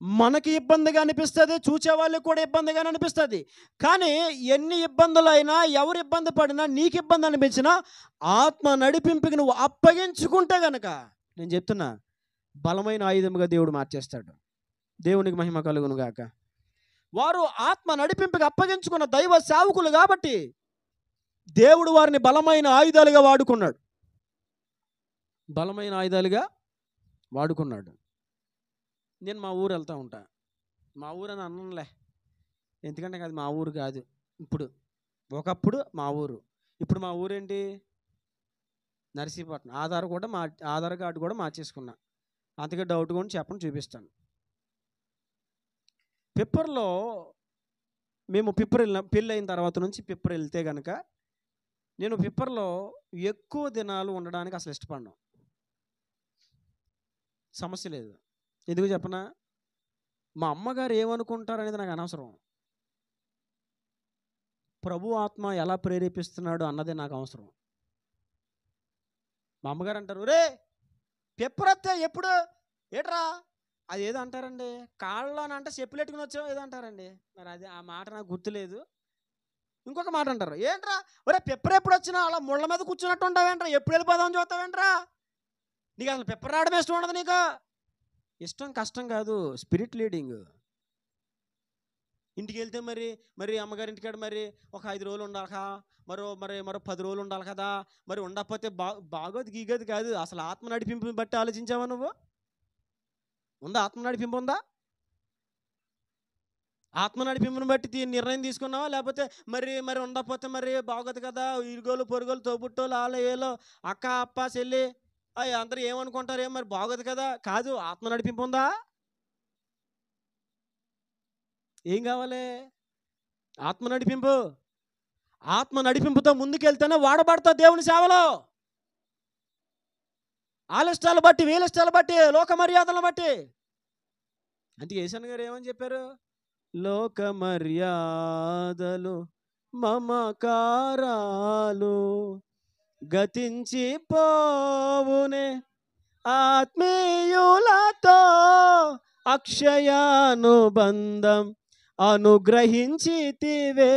మనకి ఇబ్బందిగా అనిపిస్తుంది, చూసే వాళ్ళకి కూడా ఇబ్బందిగానే అనిపిస్తుంది. కానీ ఎన్ని ఇబ్బందులైనా, ఎవరు ఇబ్బంది పడినా, నీకు ఇబ్బంది అనిపించినా ఆత్మ నడిపింపుకి నువ్వు అప్పగించుకుంటే గనక నేను చెప్తున్నా, బలమైన ఆయుధముగా దేవుడు మార్చేస్తాడు. దేవునికి మహిమ కలుగును గాక. వారు ఆత్మ నడిపింపుకి అప్పగించుకున్న దైవ సేవకులు కాబట్టి దేవుడు వారిని బలమైన ఆయుధాలుగా వాడుకున్నాడు. నేను మా ఊరు వెళ్తూ ఉంటా, మా ఊరు అని అన్నంలే, ఎందుకంటే అది మా ఊరు కాదు. ఒకప్పుడు మా ఊరు, ఇప్పుడు మా ఊరేంటి? నర్సీపట్నం. ఆధార్ కార్డు కూడా మార్చేసుకున్నా, అందుకే డౌట్ కూడా చెప్పని చూపిస్తాను. పిప్పర్లో మేము పెళ్ళి అయిన తర్వాత నుంచి పిప్పర్ వెళ్తే కనుక నేను పిప్పర్లో ఎక్కువ దినాలు ఉండడానికి అసలు ఇష్టపడను. సమస్య లేదు, ఎందుకు చెప్పనా? మా అమ్మగారు ఏమనుకుంటారు అనేది నాకు అనవసరం, ప్రభు ఆత్మ ఎలా ప్రేరేపిస్తున్నాడు అన్నదే నాకు అవసరం. మా అమ్మగారు అంటారు, రే పెప్పరొత్తే ఎప్పుడు ఏట్రా అది ఏదో అంటారండి, కాళ్ళలోనంటే చెప్పులు పెట్టుకుని వచ్చావు ఏదో అంటారండి. మరి అది ఆ మాట నాకు గుర్తులేదు. ఇంకొక మాట అంటారు, ఏంట్రా ఒరే పెప్పర్ ఎప్పుడు వచ్చినా అలా ముళ్ళ మీద కూర్చున్నట్టు ఉంటావేంట్రా, ఎప్పుడు వెళ్ళిపోదామని చూస్తావేంట్రా, నీకు అసలు పెప్పర్ రావడం ఇష్టం ఉండదు నీకు. ఇష్టం కష్టం కాదు, స్పిరిట్ లీడింగ్. ఇంటికి వెళ్తే మరి మరి అమ్మగారి ఇంటికాడ మరి ఒక 5 రోజులు ఉండాలి కదా, మరో 10 రోజులు ఉండాలి కదా, మరి ఉండకపోతే బాగోదు గీగోదు కాదు. అసలు ఆత్మ నడిపింపుని బట్టి ఆలోచించావా నువ్వు? ఉందా ఆత్మ నడిపింపు? ఉందా ఆత్మ నడిపింపుని బట్టి నిర్ణయం తీసుకున్నావా? లేకపోతే మరి ఉండకపోతే మరి బాగోదు కదా, ఇరుగోలు పొరుగోలు తోబుట్టోలు ఆల ఏలో అక్క అప్ప చెల్లి అందరూ ఏమనుకుంటారు, మరి బాగోదు కదా కాదు. ఆత్మ నడిపింపు ఉందా? ఏం కావాలి? ఆత్మ నడిపింపు. ఆత్మ నడిపింపుతో ముందుకెళ్తేనే వాడబడతావు దేవుని సేవలో. ఆలిష్టాలు బట్టి, వీలిష్టాలు బట్టి, లోక మర్యాదలను బట్టి. అందుకే యేసయ్య గారు ఏమని చెప్పారు? లోక మర్యాదలు మమకారాలు గతించి పోవునే, ఆత్మీయులతో అక్షయానుబంధం అనుగ్రహించితివే.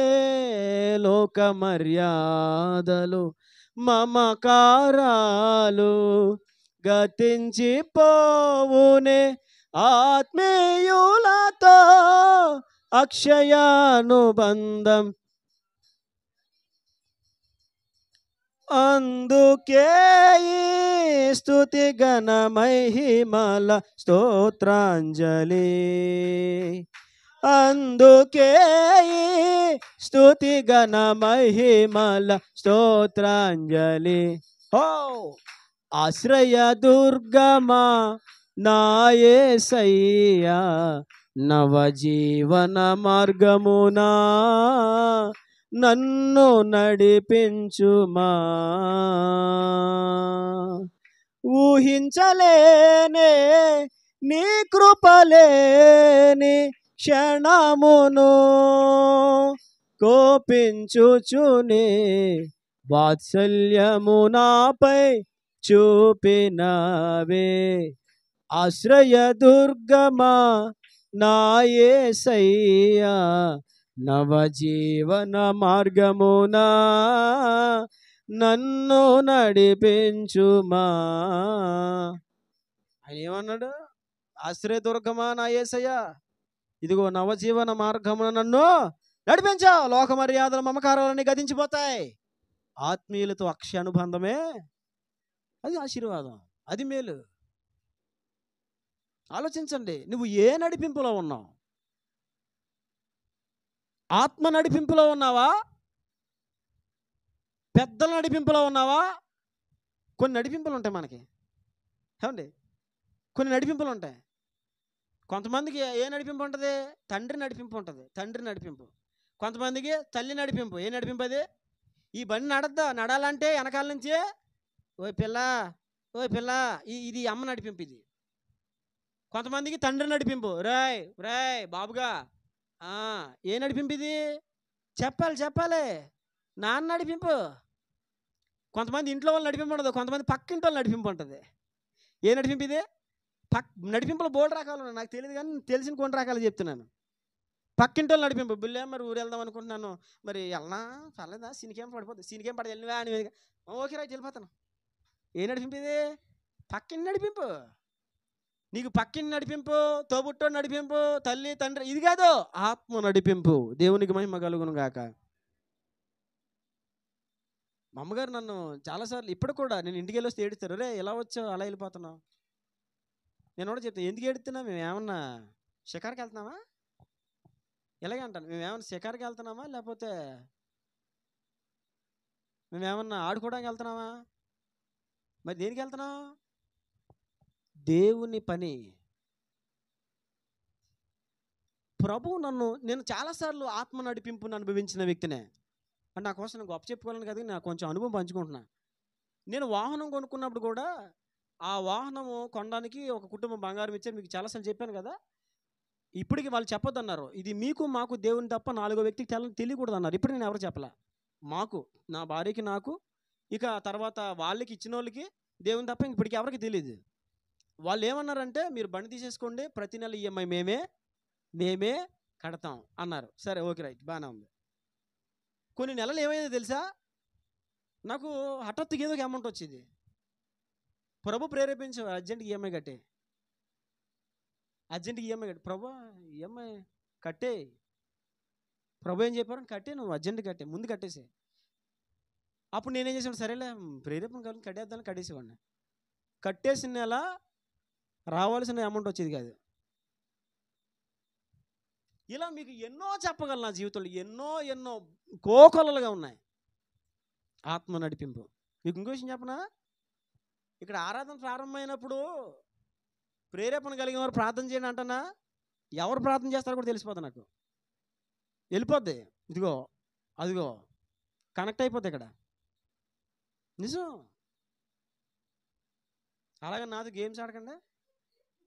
లోక మర్యాదలు మమకారాలు గతించి పోవునే, ఆత్మీయులతో అక్షయానుబంధం. అందుకే ఈ స్తుతి గణ మహిమల స్తోత్రాంజలి, అందుకే ఈ స్తుతి గణ మహిమల స్తోత్రాంజలి. ఓ ఆశ్రయ దుర్గమా నా యేసయ్యా, నవజీవన మార్గమునా నన్ను నడిపించుమా. ఊహించలేనే నీ కృపలేని క్షణమును, కోపించుచునే వాత్సల్యము నాపై చూపినవే. ఆశ్రయ దుర్గమా నా యేసయ్యా, నవజీవన మార్గమునా నన్ను నడిపించుమా. ఆయన ఏమన్నాడు? ఆశ్రయ దుర్గమా నా యేసయ్యా, ఇదిగో నవజీవన మార్గమున నన్ను నడిపించావు. లోక మర్యాదల మమకారాలన్నీ గతించిపోతాయి. ఆత్మీయులతో అక్షయ అనుబంధమే అది ఆశీర్వాదం, అది మేలు. ఆలోచించండి, నువ్వు ఏ నడిపింపులో ఉన్నావు? ఆత్మ నడిపింపులో ఉన్నావా? పెద్దల నడిపింపులో ఉన్నావా? కొన్ని నడిపింపులు ఉంటాయి మనకి, ఏమండి? కొన్ని నడిపింపులు ఉంటాయి. కొంతమందికి ఏ నడిపింపు ఉంటుంది? తండ్రి నడిపింపు ఉంటుంది, తండ్రి నడిపింపు. కొంతమందికి తల్లి నడిపింపు. ఏ నడిపింపు అది? ఈ బండి నడాలంటే వెనకాల నుంచి ఓ పిల్ల ఇది అమ్మ నడిపింపు. ఇది కొంతమందికి తండ్రి నడిపింపు. రాయ్ రాయ్ బాబుగా, ఏ నడిపింపు ఇది? చెప్పాలి నాన్న నడిపింపు. కొంతమంది ఇంట్లో వాళ్ళు నడిపింపు ఉండదు, కొంతమంది పక్కింటి వాళ్ళు నడిపింపు ఉంటుంది. ఏ నడిపింపు ఇది? నడిపింపులు బోల్డ్ రకాలు ఉన్నాయి, నాకు తెలియదు కానీ తెలిసిన కొన్ని రకాలు చెప్తున్నాను. పక్కింటి వాళ్ళు నడిపింపు. బిల్లే మరి ఊరు వెళ్దాం అనుకుంటున్నాను, మరి వెళ్ళనా పర్లేదా, సీనికేం పడిపోతుంది, సీనికేం పడి వెళ్ళివా అని, ఓకే రైట్ వెళ్ళిపోతాను. ఏ నడిపింపు ఇది? పక్కింటి నడిపింపు. నీకు పక్కింటి నడిపింపు, తోబుట్టో నడిపింపు, తల్లి తండ్రి, ఇది కాదు ఆత్మ నడిపింపు. దేవునికి మహిమ కలుగును గాక. మా అమ్మగారు నన్ను చాలాసార్లు ఇప్పుడు కూడా నేను ఇంటికి వెళ్ళి వస్తే ఏడుస్తారు, రే ఎలా వచ్చావు అలా వెళ్ళిపోతున్నావు. నేను కూడా చెప్తాను, ఎందుకు ఏడుతున్నా, మేము ఏమన్నా షికార్కి వెళ్తున్నామా? ఇలాగే అంటాను, మేము ఏమన్నా షికార్కి వెళ్తున్నామా, లేకపోతే మేమేమన్నా ఆడుకోవడానికి వెళ్తున్నామా? మరి దేనికి వెళ్తున్నాం? దేవుని పని. ప్రభువు నేను చాలాసార్లు ఆత్మ నడిపింపును అనుభవించిన వ్యక్తినే. అంటే నా కోసం నేను గొప్ప చెప్పుకోవాలని కదా, నాకు కొంచెం అనుభవం పంచుకుంటున్నా. నేను వాహనం కొనుక్కున్నప్పుడు కూడా ఆ వాహనము కొనడానికి ఒక కుటుంబం బంగారం ఇచ్చారు, మీకు చాలాసార్లు చెప్పాను కదా. ఇప్పటికి వాళ్ళు చెప్పొద్దు అన్నారు, ఇది మీకు మాకు దేవుని తప్ప 4వ వ్యక్తికి తెలియకూడదు అన్నారు. ఇప్పుడు నేను ఎవరు చెప్పలే, మాకు, నా భార్యకి నాకు, ఇక తర్వాత వాళ్ళకి ఇచ్చిన వాళ్ళకి దేవుని తప్ప ఇప్పటికి ఎవరికి తెలియదు. వాళ్ళు ఏమన్నారంటే, మీరు బండి తీసేసుకోండి, ప్రతి నెల ఈఎంఐ మేమే కడతాం అన్నారు. సరే, ఓకే, రైట్, బాగానే ఉంది. కొన్ని నెలలు ఏమైందో తెలుసా, నాకు హఠాత్తుగా ఏదో ఒక అమౌంట్ వచ్చింది. ప్రభు ప్రేరేపించావు, అర్జెంట్గా ఈఎంఐ కట్టే, ప్రభు ఈఎంఐ కట్టే. ప్రభు ఏం చెప్పారు, కట్టే, నువ్వు అర్జెంట్ కట్టే, ముందు కట్టేసే. అప్పుడు నేనేం చేసాను, సరేలే ప్రేరేపణ కావాలి కట్టేద్దాన్ని కట్టేసేవాడిని. కట్టేసిన నెల రావాల్సిన అమౌంట్ వచ్చేది కాదు. ఇలా మీకు ఎన్నో చెప్పగలను, నా జీవితంలో ఎన్నో కోకొల్లలుగా ఉన్నాయి ఆత్మ నడిపింపు. మీకు ఇంకో విషయం చెప్పనా, ఇక్కడ ఆరాధన ప్రారంభమైనప్పుడు ప్రేరేపణ కలిగిన వారు ప్రార్థన చేయండి అంటనా, ఎవరు ప్రార్థన చేస్తారో కూడా తెలిసిపోద్ది నాకు. వెళ్ళిపోద్ది, ఇదిగో అదిగో కనెక్ట్ అయిపోద్ది ఇక్కడ, నిజం. అలాగే నాతో గేమ్స్ ఆడకండి,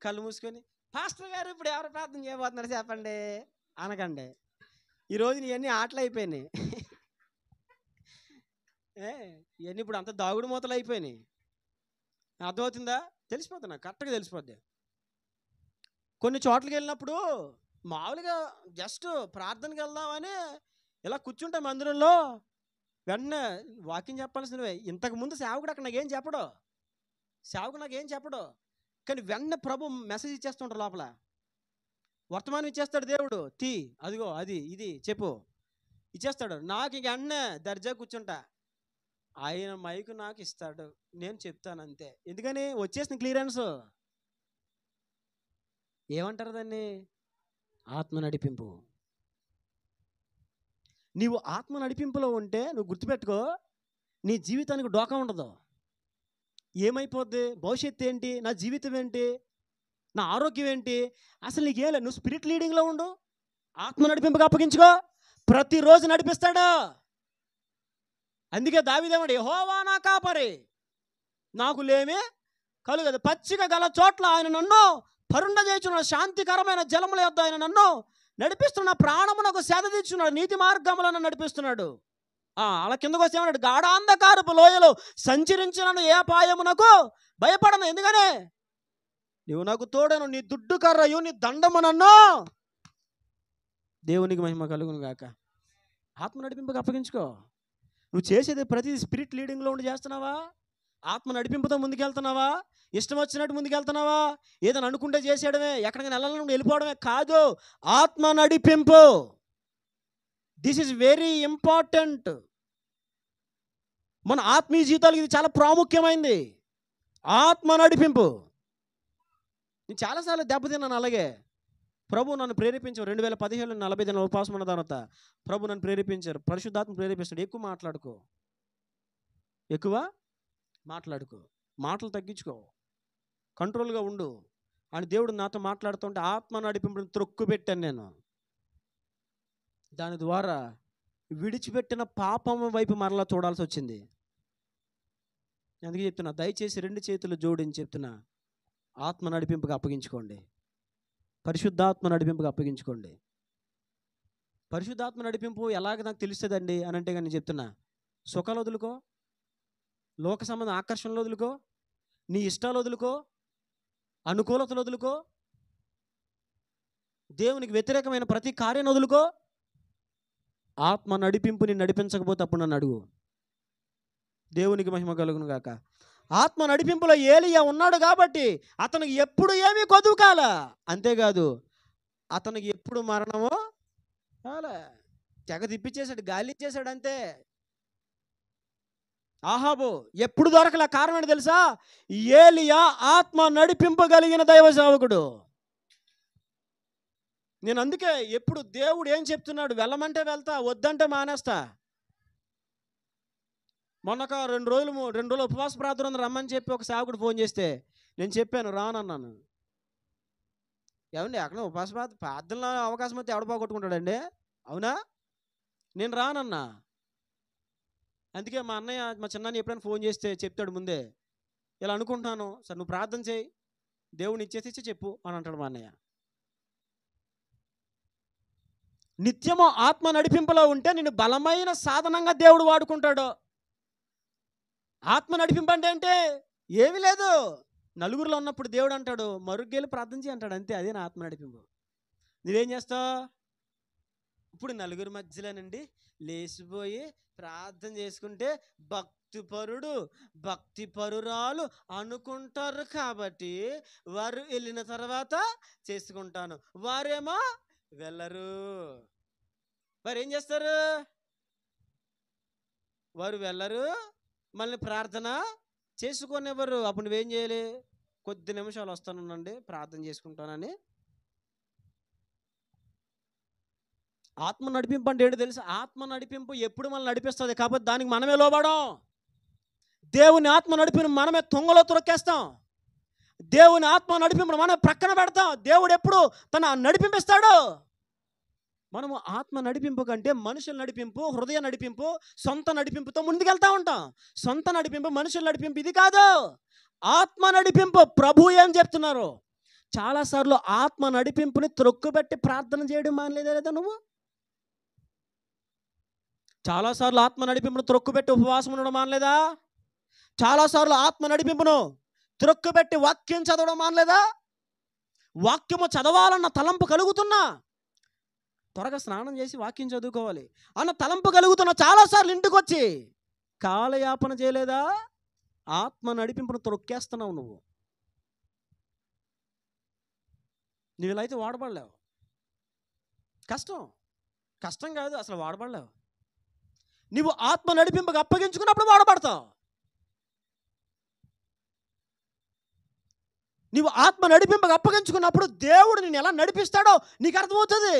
కళ్ళు మూసుకొని పాస్టర్ గారు ఇప్పుడు ఎవరు ప్రార్థన చేయబోతున్నారు చెప్పండి అనకండి. ఈరోజు ఇవన్నీ ఆటలు అయిపోయినాయి. ఇవన్నీ ఇప్పుడు అంత దాగుడు మూతలు అయిపోయినాయి. అర్థమవుతుందా? తెలిసిపోతుంది నాకు, కరెక్ట్గా తెలిసిపోద్ది. కొన్ని చోట్లకి వెళ్ళినప్పుడు మామూలుగా జస్ట్ ప్రార్థనకి వెళ్దామని ఇలా కూర్చుంటే మందిరంలో, వెంటనే వాకింగ్ చెప్పాల్సినవే. ఇంతకుముందు సేవకుడు అక్కడ నాకేం చెప్పడు, కానీ వెంటనే ప్రభు మెసేజ్ ఇచ్చేస్తుంటారు, లోపల వర్తమానం ఇచ్చేస్తాడు దేవుడు. అదిగో అది ఇది చెప్పు ఇచ్చేస్తాడు. నాకు ఇక వెంటనే దర్జా కూర్చుంటా, ఆయన మైకు నాకు ఇస్తాడు, నేను చెప్తాను అంతే. ఎందుకని వచ్చేసిన క్లియరెన్స్. ఏమంటారు దాన్ని? ఆత్మ నడిపింపు. నీవు ఆత్మ నడిపింపులో ఉంటే నువ్వు గుర్తుపెట్టుకో, నీ జీవితానికి డోకా ఉండదు. ఏమైపోద్ది, భవిష్యత్తు ఏంటి, నా జీవితం ఏంటి, నా ఆరోగ్యం ఏంటి, అసలు నీకేం లేదు. నువ్వు స్పిరిట్ లీడింగ్లో ఉండు, ఆత్మ నడిపింపుగా అప్పగించుకో, ప్రతిరోజు నడిపిస్తాడు. అందుకే దావీదేమన్నాడు, యెహోవా నా కాపరి, నాకు లేమి కలుగదు. పచ్చిక గల చోట్ల ఆయన నన్ను పరుండజేయుచున్నాడు, శాంతికరమైన జలముల యొద్ద ఆయన నన్ను నడిపిస్తున్న, ప్రాణమునకు సేద తీర్చున్నాడు, నీతి మార్గములను నడిపిస్తున్నాడు. అలా కిందకు వస్తే ఏమన్నాడు, గాఢాంధకారపు లోయలో సంచరించినను ఏ అపాయమునకు భయపడను, ఎందుకనే నీవు నాకు తోడను, నీ దుడ్డు కర్రయు నీ దండము నన్ను. దేవునికి మహిమ కలుగును గాక. ఆత్మ నడిపింపుగా అప్పగించుకో. నువ్వు చేసేది ప్రతి స్పిరిట్ లీడింగ్లో ఉండి చేస్తున్నావా? ఆత్మ నడిపింపుతో ముందుకెళ్తున్నావా? ఇష్టం వచ్చినట్టు ముందుకెళ్తున్నావా? ఏదైనా అనుకుంటే చేసేయడమే, ఎక్కడికైనా వెళ్ళాలని వెళ్ళిపోవడమే కాదు. ఆత్మ నడిపింపు, దిస్ ఈజ్ వెరీ ఇంపార్టెంట్. మన ఆత్మీయ జీవితాలకు ఇది చాలా ప్రాముఖ్యమైంది. ఆత్మ నడిపింపు. నేను చాలాసార్లు దెబ్బతిన్నాను. అలాగే ప్రభు నన్ను ప్రేరేపించారు. 2017 40 దినాల ఉపవాసం ఉన్న తర్వాత ప్రభు నన్ను ప్రేరేపించారు. పరిశుద్ధాత్మ ప్రేరేపిస్తాడు, ఎక్కువ మాట్లాడుకో, మాటలు తగ్గించుకో, కంట్రోల్గా ఉండు అని దేవుడు నాతో మాట్లాడుతుంటే ఆత్మ నడిపింపుని త్రొక్కు పెట్టాను నేను. దాని ద్వారా విడిచిపెట్టిన పాపం వైపు మరలా చూడాల్సి వచ్చింది. అందుకే చెప్తున్నా, దయచేసి 2 చేతులు జోడించి చెప్తున్నా, ఆత్మ నడిపింపుగా అప్పగించుకోండి, పరిశుద్ధాత్మ నడిపింపుగా అప్పగించుకోండి. పరిశుద్ధాత్మ నడిపింపు ఎలాగ నాకు తెలుస్తుందండి అని అంటే కానీ చెప్తున్నా, సుఖాలు వదులుకో, లోక సంబంధ ఆకర్షణలు వదులుకో, నీ ఇష్టాలు వదులుకో, అనుకూలతలు వదులుకో, దేవునికి వ్యతిరేకమైన ప్రతి కార్యం వదులుకో. ఆత్మ నడిపింపుని నడిపించకపోతే అప్పుడు నన్ను అడుగు. దేవునికి మహిమ కలుగును గాక. ఆత్మ నడిపింపులో ఏలియా ఉన్నాడు కాబట్టి అతనికి ఎప్పుడు ఏమీ కొదువు కాల. అంతేకాదు అతనికి ఎప్పుడు మరణమో కాలే, తెగ తిప్పిచ్చేసాడు, గాలి ఇచ్చేసాడు అంతే. ఆహాబు ఎప్పుడు దొరకలే. కారణం ఏంటి తెలుసా? ఏలియా ఆత్మ నడిపింపగలిగిన దైవ సేవకుడు. నేను అందుకే ఎప్పుడు దేవుడు ఏం చెప్తున్నాడు, వెళ్ళమంటే వెళ్తా, వద్దంటే మానేస్తా. మొన్నక 2 రోజులు ఉపవాస ప్రార్థన రమ్మని చెప్పి ఒక సేవకుడు ఫోన్ చేస్తే నేను చెప్పాను, రానన్నాను. ఏమండి అక్కడ ఉపవాస ప్రార్థనలో అవకాశం అయితే ఎవడ పోగొట్టుకుంటాడండి? అవునా? నేను రానన్నా. అందుకే మా అన్నయ్య, మా చిన్నాన్ని ఎప్పుడైనా ఫోన్ చేస్తే చెప్తాడు ముందే, ఇలా అనుకుంటున్నాను సార్, నువ్వు ప్రార్థన చేయి, దేవుని ఇచ్చేసి చెప్పు అని అంటాడు మా అన్నయ్య. నిత్యము ఆత్మ నడిపింపులో ఉంటే నిన్ను బలమైన సాధనంగా దేవుడు వాడుకుంటాడు. ఆత్మ నడిపింపు అంటే ఏమీ లేదు. నలుగురిలో ఉన్నప్పుడు దేవుడు అంటాడు మరుగ్గేలు ప్రార్థన చేయి అంటాడు, అంతే. అదే నా ఆత్మ నడిపింపు. నువ్వేం చేస్తావు? ఇప్పుడు నలుగురి మధ్యలోనండి లేచిపోయి ప్రార్థన చేసుకుంటే భక్తిపరుడు భక్తిపరురాలు అనుకుంటారు కాబట్టి వారు వెళ్ళిన తర్వాత చేసుకుంటాను, వారేమో వెళ్ళరు. వారు ఏం చేస్తారు? వారు వెళ్ళరు, మళ్ళీ ప్రార్థన చేసుకునేవారు. అప్పుడు నువ్వేం చేయాలి? కొద్ది నిమిషాలు వస్తానుండండి ప్రార్థన చేసుకుంటానని. ఆత్మ నడిపింపు అంటే ఏంటో తెలుసు? ఆత్మ నడిపింపు ఎప్పుడు మనల్ని నడిపిస్తుంది కాబట్టి దానికి మనమే లోబడం. దేవుని ఆత్మ నడిపిన మనమే తొంగలో తొరకేస్తాం. దేవుని ఆత్మ నడిపింపును మనం ప్రక్కన పెడతాం. దేవుడు ఎప్పుడు తన నడిపింపిస్తాడు. మనము ఆత్మ నడిపింపు కంటే మనుషుల నడిపింపు, హృదయ నడిపింపు, సొంత నడిపింపుతో ముందుకెళ్తా ఉంటాం. సొంత నడిపింపు, మనుషుల నడిపింపు ఇది కాదు. ఆత్మ నడిపింపు. ప్రభు ఏం చెప్తున్నారు? చాలాసార్లు ఆత్మ నడిపింపుని త్రొక్కుబెట్టి ప్రార్థన చేయడం మానలేదా లేదా నువ్వు? చాలాసార్లు ఆత్మ నడిపింపును త్రొక్కుబెట్టి ఉపవాసం ఉండడం మానలేదా? చాలాసార్లు ఆత్మ నడిపింపును త్రొక్కుబెట్టి వాక్యం చదవడం మానలేదా? వాక్యము చదవాలన్న తలంపు కలుగుతున్నా త్వరగా స్నానం చేసి వాక్యం చదువుకోవాలి అన్న తలంపు కలుగుతున్నా చాలాసార్లు ఇంటికి వచ్చి కాలయాపన చేయలేదా? ఆత్మ నడిపింపును త్రొక్కేస్తున్నావు నువ్వు. నువ్వు ఇలా అయితే వాడబడలేవు. కష్టం కాదు, అసలు వాడబడలేవు. నువ్వు ఆత్మ నడిపింపుకు అప్పగించుకున్నప్పుడు వాడబడతావు. నువ్వు ఆత్మ నడిపింపుకు అప్పగించుకున్నప్పుడు దేవుడు నిన్ను ఎలా నడిపిస్తాడో నీకు అర్థమవుతుంది.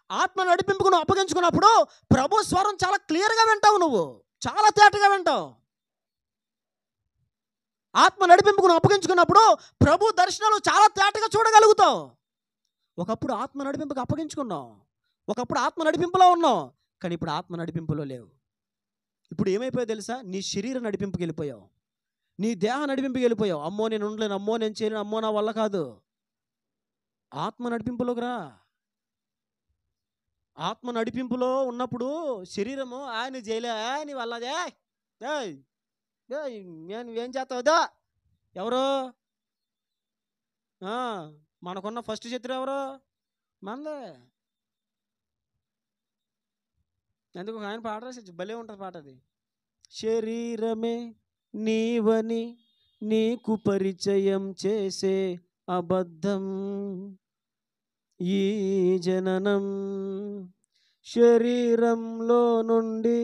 ఆత్మ నడిపింపుకు నువ్వు అప్పగించుకున్నప్పుడు ప్రభు స్వరం చాలా క్లియర్గా వింటావు, నువ్వు చాలా తేటగా వింటావు. ఆత్మ నడిపింపుకు నువ్వు అప్పగించుకున్నప్పుడు ప్రభు దర్శనాలు చాలా తేటగా చూడగలుగుతావు. ఒకప్పుడు ఆత్మ నడిపింపుకు అప్పగించుకున్నావు, ఒకప్పుడు ఆత్మ నడిపింపులో ఉన్నావు, కానీ ఇప్పుడు ఆత్మ నడిపింపులో లేవు. ఇప్పుడు ఏమైపోయావు తెలుసా? నీ శరీర నడిపింపుకి వెళ్ళిపోయావు, నీ దేహ నడిపింపుకి వెళ్ళిపోయావు. అమ్మో నేను ఉండలేను, అమ్మో నేను చేయలేను, అమ్మో నా వల్ల కాదు. ఆత్మ నడిపింపులోకి రా. ఆత్మ నడిపింపులో ఉన్నప్పుడు శరీరము ఆయన చేయలే, నీ వల్లదే, నువ్వేం చేస్తావుదా? ఎవరు? మనకున్న ఫస్ట్ శత్రు ఎవరు? మనదే. ఎందుకు ఆయన పాట రాసి భలే ఉంటుంది పాట అది. శరీరమే నీవని నీకు పరిచయం చేసే అబద్ధం ఈ జననం, శరీరంలో నుండి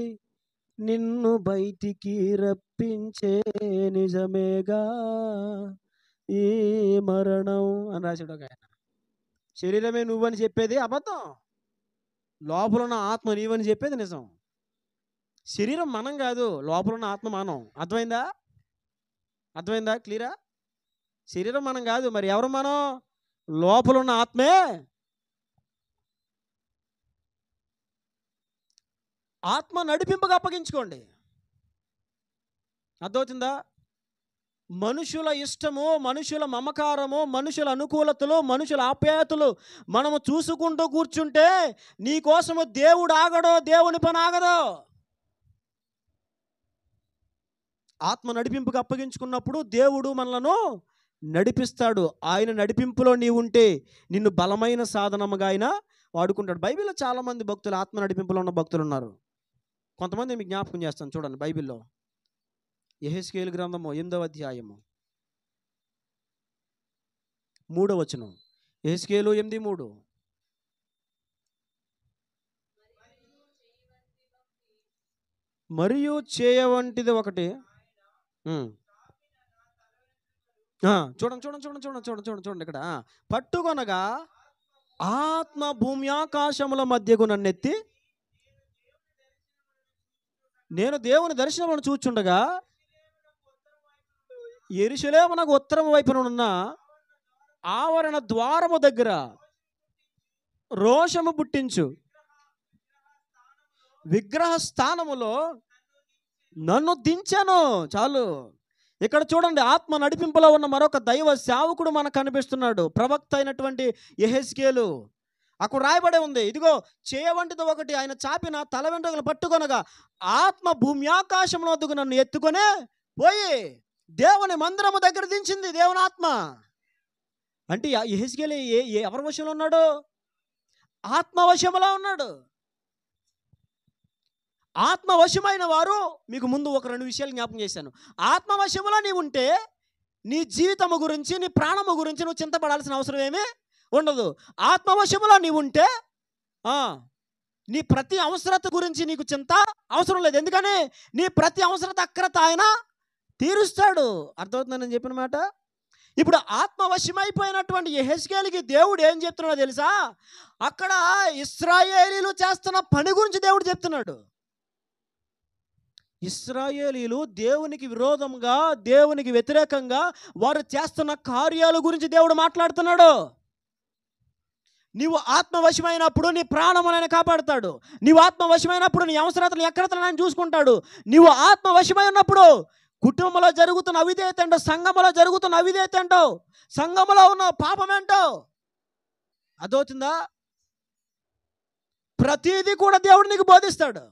నిన్ను బయటికి రప్పించే నిజమేగా ఈ మరణం అని రాశాడు ఒక ఆయన. శరీరమే నువ్వని చెప్పేది అబద్ధం, లోపల ఉన్న ఆత్మ నీవని చెప్పేది నిజం. శరీరం మనం కాదు, లోపల ఉన్న ఆత్మ మనం. అర్థమైందా? క్లియరా? శరీరం మనం కాదు, మరి ఎవరు మనం? లోపల ఉన్న ఆత్మే. ఆత్మ నడిపింపుగా అప్పగించుకోండి. అర్థమవుతుందా? మనుషుల ఇష్టము, మనుషుల మమకారము, మనుషుల అనుకూలతలు, మనుషుల ఆప్యాయతలు మనము చూసుకుంటూ కూర్చుంటే నీ కోసము దేవుడు ఆగడో, దేవుని పని ఆగదో. ఆత్మ నడిపింపుగా అప్పగించుకున్నప్పుడు దేవుడు మనలను నడిపిస్తాడు. ఆయన నడిపింపులో నీవు ఉంటే నిన్ను బలమైన సాధనముగా ఆయన వాడుకుంటాడు. బైబిల్లో చాలామంది భక్తులు ఆత్మ నడిపింపులో ఉన్న భక్తులు ఉన్నారు. కొంతమంది మీకు జ్ఞాపకం చేస్తాను చూడండి. బైబిల్లో యెహెజ్కేలు గ్రంథము 8వ అధ్యాయము 3వ వచనం. యెహెజ్కేలు 8:3. మరియు చేయవంటిది ఒకటి. చూడండి ఇక్కడ. పట్టుకొనగా ఆత్మ భూమి ఆకాశముల మధ్యకు నన్నెత్తి నేను దేవుని దర్శనములను చూచుండగా యెరూషలేమునకు ఉత్తరం వైపున ఉన్న ఆవరణ ద్వారము దగ్గర రోషము పుట్టించు విగ్రహ స్థానములో నన్ను దించాను. చాలు. ఇక్కడ చూడండి, ఆత్మ నడిపింపులో ఉన్న మరొక దైవ సేవకుడు మనకు కనిపిస్తున్నాడు, ప్రవక్త అయినటువంటి యెహెజ్కేలు. అక్కడ రాయబడే ఉంది, ఇదిగో చేయవంటిది ఒకటి, ఆయన చాపిన తల వెంట్రుకలు పట్టుకొనగా ఆత్మ భూమి ఆకాశంలో వద్దకు నన్ను ఎత్తుకొనే పోయి దేవుని మందిరము దగ్గర దించింది దేవుని ఆత్మ. అంటే యెహెజ్కేలు ఎవరి వశంలో ఉన్నాడు? ఆత్మవశములో ఉన్నాడు. ఆత్మవశమైన వారు, మీకు ముందు ఒక 2 విషయాలు జ్ఞాపకం చేశాను. ఆత్మవశములో నీవు ఉంటే నీ జీవితము గురించి, నీ ప్రాణము గురించి నువ్వు చింతపడాల్సిన అవసరం ఏమీ ఉండదు. ఆత్మవశములో నీవు ఉంటే నీ ప్రతి అవసరత గురించి నీకు చింత అవసరం లేదు. ఎందుకని నీ ప్రతి అవసరత అక్రత ఆయన తీరుస్తాడు. అర్థమవుతుందని చెప్పిన మాట. ఇప్పుడు ఆత్మవశమైపోయినటువంటి యెహెజ్కేలుకి దేవుడు ఏం చెప్తున్నాడో తెలుసా? అక్కడ ఇశ్రాయేలీలు చేస్తున్న పని గురించి దేవుడు చెప్తున్నాడు. ఇశ్రాయేలీలు దేవునికి విరోధంగా, దేవునికి వ్యతిరేకంగా వారు చేస్తున్న కార్యాల గురించి దేవుడు మాట్లాడుతున్నాడు. నీవు ఆత్మవశమైనప్పుడు నీ ప్రాణమును ఆయన కాపాడుతాడు. నీవు ఆత్మవశమైనప్పుడు నీ అవసరతలు ఎక్కడతను ఆయన చూసుకుంటాడు. నీవు ఆత్మవశమై ఉన్నప్పుడు కుటుంబంలో జరుగుతున్న అవిధేయత ఏంటో, సంఘములో జరుగుతున్న అవిధేయత ఏంటో, సంఘములో ఉన్న పాపం ఏంటో అదవుతుందా? ప్రతిదీ కూడా దేవుడు నీకు బోధిస్తాడు.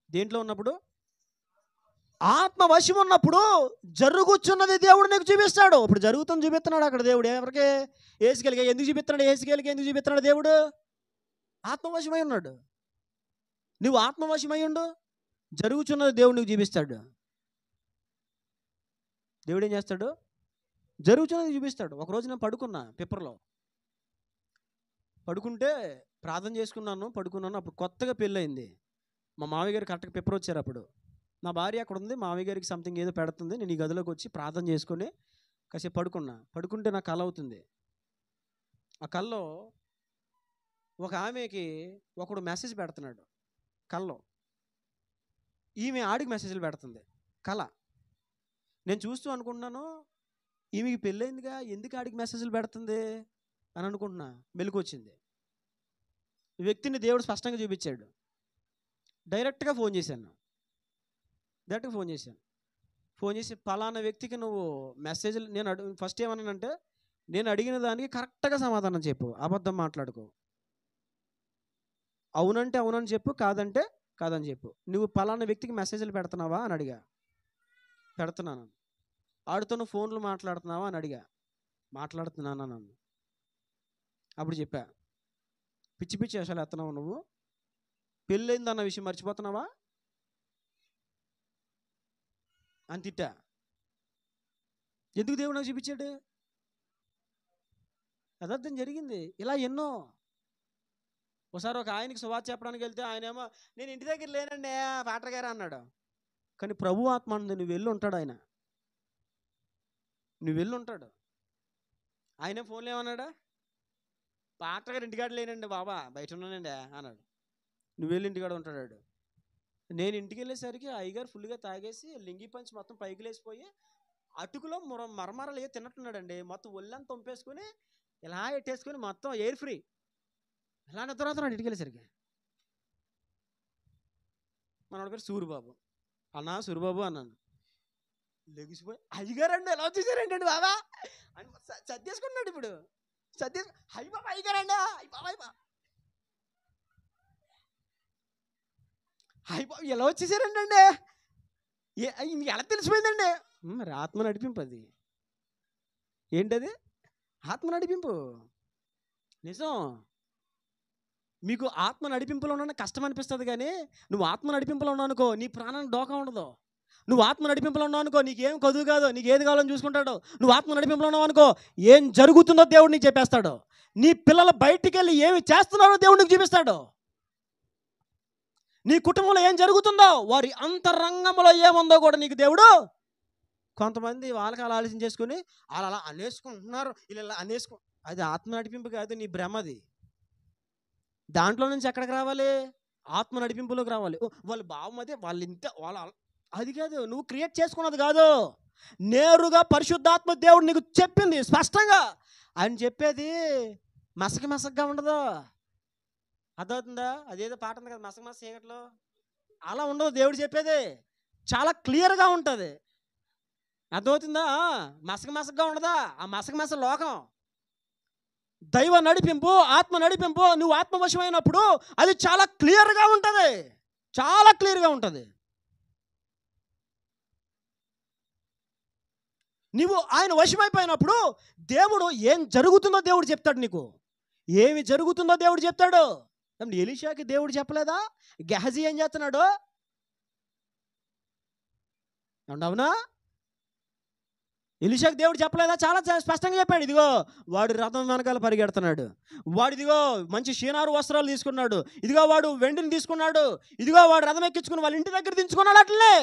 దేంట్లో ఉన్నప్పుడు? ఆత్మవశం ఉన్నప్పుడు జరుగుతున్నది దేవుడు నీకు చూపిస్తాడు. ఇప్పుడు జరుగుతుంది చూపిస్తున్నాడు అక్కడ దేవుడు. ఎవరికి? యెహెజ్కేలుకి. ఎందుకు చూపిస్తున్నాడు? యెహెజ్కేలుకి ఎందుకు చూపిస్తున్నాడు దేవుడు? ఆత్మవశమై ఉన్నాడు. నువ్వు ఆత్మవశమై ఉండు, జరుగుతున్నది దేవుడు నీకు చూపిస్తాడు. దేవుడు ఏం చేస్తాడు? జరుగుతున్నది చూపిస్తాడు. ఒకరోజు నేను పడుకున్నా పిప్పర్లో. పడుకుంటే ప్రార్థన చేసుకున్నాను, పడుకున్నాను. అప్పుడు కొత్తగా పెళ్ళయింది. మా మామయ్య గారు కరెక్ట్గా పిప్పర్ వచ్చారు. అప్పుడు నా భార్య అక్కడ ఉంది, మామయ్య గారికి సంథింగ్ ఏదో పెడుతుంది. నేను ఈ గదిలోకి వచ్చి ప్రార్థన చేసుకొని కాసేపు పడుకున్నా. పడుకుంటే నాకు కల అవుతుంది. ఆ కల్లో ఒక ఆమెకి ఒకడు మెసేజ్ పెడుతున్నాడు. కల్లో ఈమె ఆడికి మెసేజ్లు పెడుతుంది. కళ నేను చూస్తూ అనుకుంటున్నాను, ఈమెకి పెళ్ళయిందిగా, ఎందుకు ఆడికి మెసేజ్లు పెడుతుంది అని అనుకుంటున్నా. మెలకు వచ్చింది. ఈ వ్యక్తిని దేవుడు స్పష్టంగా చూపించాడు. డైరెక్ట్గా ఫోన్ చేశాను. ఫోన్ చేసి పలానా వ్యక్తికి నువ్వు మెసేజ్లు, నేను ఫస్ట్ ఏమన్నానంటే, నేను అడిగిన దానికి కరెక్ట్గా సమాధానం చెప్పు, అబద్ధం మాట్లాడుకో. అవునంటే అవునని చెప్పు, కాదంటే కాదని చెప్పు. నువ్వు పలానా వ్యక్తికి మెసేజ్లు పెడుతున్నావా అని అడిగా. పెడుతున్నాను. ఆడితో నువ్వు ఫోన్లు మాట్లాడుతున్నావా అని అడిగా. మాట్లాడుతున్నాను అన్నాను. అప్పుడు చెప్పా, పిచ్చి పిచ్చి వేషాలు ఎత్తున్నావు నువ్వు, పెళ్ళైందన్న విషయం మర్చిపోతున్నావా అని తిట్టా. ఎందుకు దేవుడు నాకు చూపించాడు? యథార్థం జరిగింది. ఇలా ఎన్నో. ఒకసారి ఒక ఆయనకి సువార్త చెప్పడానికి వెళ్తే ఆయనేమో, నేను ఇంటి దగ్గర లేనండి పాటర్ గారు అన్నాడు. కానీ ప్రభు ఆత్మ అంది, నువ్వు వెళ్ళి ఉంటాడు. నువ్వు వెళ్ళి ఉంటాడు. ఆయనే ఫోన్లో ఏమన్నాడా? పాటర్ గారు ఇంటికాడ లేనండి బాబా, బయట ఉన్నానండి అన్నాడు. నువ్వు వెళ్ళి ఇంటికాడ ఉంటాడు. నేను ఇంటికి వెళ్ళేసరికి అయ్యగారు ఫుల్గా తాగేసి లింగి పంచి మొత్తం పైకి లేసిపోయి అటుకులో మరమరలు ఏ తిన్నట్టున్నాడండి. మొత్తం ఒళ్ళంతా తొంపేసుకొని ఇలా ఎట్టేసుకొని మొత్తం ఎయిర్ ఫ్రీ ఇలా నిద్రపోతున్నాడు ఇంటికి వెళ్ళేసరికి. మనోడి పేరు సూరిబాబు. అన్నా సూరిబాబు అన్నాను. లెగిసిపోయి, అయ్యగారండి ఎలా వచ్చేసారండి బాబా అని సర్దేసుకున్నాడు. ఇప్పుడు అయ్య బాబా అయ్యగారండి, అయ్య బాబా అయ్య బాబు ఎలా వచ్చేసారండి అండి, ఎలా తెలిసిపోయిందండి? మరి ఆత్మ నడిపింపు. అది ఏంటది? ఆత్మ నడిపింపు. నిజం. మీకు ఆత్మ నడిపింపులో ఉన్న కష్టం అనిపిస్తుంది, కానీ నువ్వు ఆత్మ నడిపింపులో ఉన్నావు అనుకో, నీ ప్రాణానికి డోకా ఉండదు. నువ్వు ఆత్మ నడిపింపులో ఉన్నావు అనుకో, నీకేం కదువు కాదు, నీకు ఏది కావాలని చూసుకుంటాడు. నువ్వు ఆత్మ నడిపింపులో ఉన్నావు అనుకో, ఏం జరుగుతుందో దేవుడు నీకు చెప్పేస్తాడు. నీ పిల్లలు బయటికి వెళ్ళి ఏమి చేస్తున్నారో దేవుడు నీకు చూపిస్తాడు. నీ కుటుంబంలో ఏం జరుగుతుందో, వారి అంతరంగంలో ఏముందో కూడా నీకు దేవుడు. కొంతమంది వాళ్ళకి అలా ఆలోచన చేసుకుని వాళ్ళు అలా అనేసుకుంటున్నారు, ఇలా అనేసుకు, అది ఆత్మ నడిపింపు కాదు, నీ భ్రమది. దాంట్లో నుంచి ఎక్కడికి రావాలి? ఆత్మ నడిపింపులోకి రావాలి. వాళ్ళు భావం అదే, వాళ్ళు ఇంత వాళ్ళ అది కాదు, నువ్వు క్రియేట్ చేసుకున్నది కాదు. నేరుగా పరిశుద్ధాత్మ దేవుడు నీకు చెప్పింది స్పష్టంగా. ఆయన చెప్పేది మసకగా ఉండదు. అర్థమవుతుందా? అదేదో పాట ఉంది కదా, మసక చీకట్లో, అలా ఉండదు. దేవుడు చెప్పేది చాలా క్లియర్గా ఉంటుంది. అర్థమవుతుందా? మసకగా ఉండదా? ఆ మసక లోకం. దైవ నడిపింపు, ఆత్మ నడిపింపు, నువ్వు ఆత్మవశమైనప్పుడు అది చాలా క్లియర్గా ఉంటుంది. చాలా క్లియర్గా ఉంటుంది. నీవు ఆయన వశమైపోయినప్పుడు దేవుడు ఏం జరుగుతుందో దేవుడు చెప్తాడు. నీకు ఏమి జరుగుతుందో దేవుడు చెప్తాడు. ఎలీషాకి దేవుడు చెప్పలేదా గెహజీ ఏం చేస్తున్నాడు? అవునా? ఎలీషాకి దేవుడు చెప్పలేదా? చాలా స్పష్టంగా చెప్పాడు. ఇదిగో వాడు రథం వెనకాల పరిగెడుతున్నాడు, వాడు ఇదిగో మంచి షీనారు వస్త్రాలు తీసుకున్నాడు, ఇదిగో వాడు వెండిని తీసుకున్నాడు, ఇదిగో వాడు రథం ఎక్కించుకుని వాళ్ళ ఇంటి దగ్గర దించుకున్నాడు. అట్లే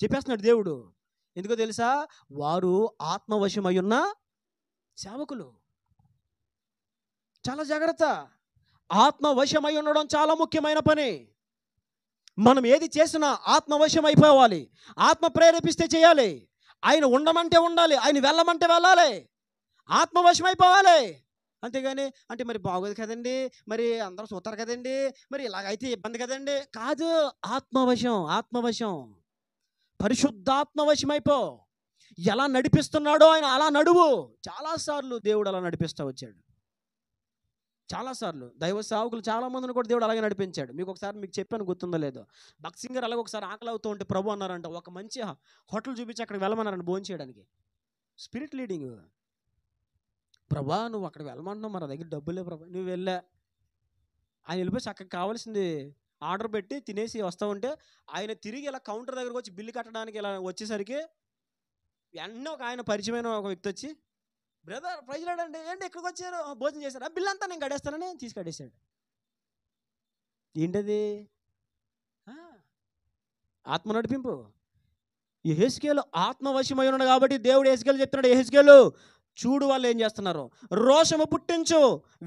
చెప్పేస్తున్నాడు దేవుడు. ఎందుకో తెలుసా? వారు ఆత్మవశమై ఉన్న సేవకులు. చాలా జాగ్రత్త. ఆత్మవశమై ఉండడం చాలా ముఖ్యమైన పని. మనం ఏది చేసినా ఆత్మవశం అయిపోవాలి. ఆత్మ ప్రేరేపిస్తే చేయాలి. ఆయన ఉండమంటే ఉండాలి, ఆయన వెళ్ళమంటే వెళ్ళాలి, ఆత్మవశం అయిపోవాలి. అంతేగాని అంటే మరి బాగోదు కదండి, మరి అందరూ చూస్తారు కదండి, మరి ఇలాగైతే ఇబ్బంది కదండి. కాదు, ఆత్మవశం. ఆత్మవశం, పరిశుద్ధాత్మవశం అయిపో. ఎలా నడిపిస్తున్నాడో ఆయన అలా నడువు. చాలాసార్లు దేవుడు అలా నడిపిస్తూ వచ్చాడు. చాలాసార్లు దైవ సేవకులు చాలామందిని కూడా దేవుడు అలాగే నడిపించాడు. మీకు చెప్పాను, గుర్తుందో లేదో. భక్త్ సింగర్ అలాగే ఒకసారి ఆకలి అవుతూ ఉంటే ప్రభు అన్నారంట, ఒక మంచి హోటల్ చూపించి అక్కడికి వెళ్ళమన్నారంట భోజనం చేయడానికి. Spirit leading. ప్రభా నువ్వు అక్కడికి వెళ్ళమంటున్నావు, మరి దగ్గర డబ్బులే ప్రభా. నువ్వు వెళ్ళా, ఆయన వెళ్ళిపోయి చక్కగా కావాల్సింది ఆర్డర్ పెట్టి తినేసి వస్తూ ఉంటే ఆయన తిరిగి ఇలా కౌంటర్ దగ్గరకు వచ్చి బిల్లు కట్టడానికి ఇలా వచ్చేసరికి వెంటనే ఒక ఆయన పరిచయమైన ఒక వ్యక్తి వచ్చి, బ్రదర్ ప్రైజ్ లాడండి, ఏంటి ఎక్కడికి వచ్చారు, భోజనం చేశారు, బిల్లు అంతా నేను కట్టేస్తానని తీసి కట్టేశాడు. ఏంటది? ఆత్మ నడిపింపు. యెహెజ్కేలు ఆత్మవశమై ఉన్నాడు కాబట్టి దేవుడు యెహెజ్కేలు చెప్తున్నాడు, యెహెజ్కేలు చూడు వాళ్ళు ఏం చేస్తున్నారు, రోషము పుట్టించు,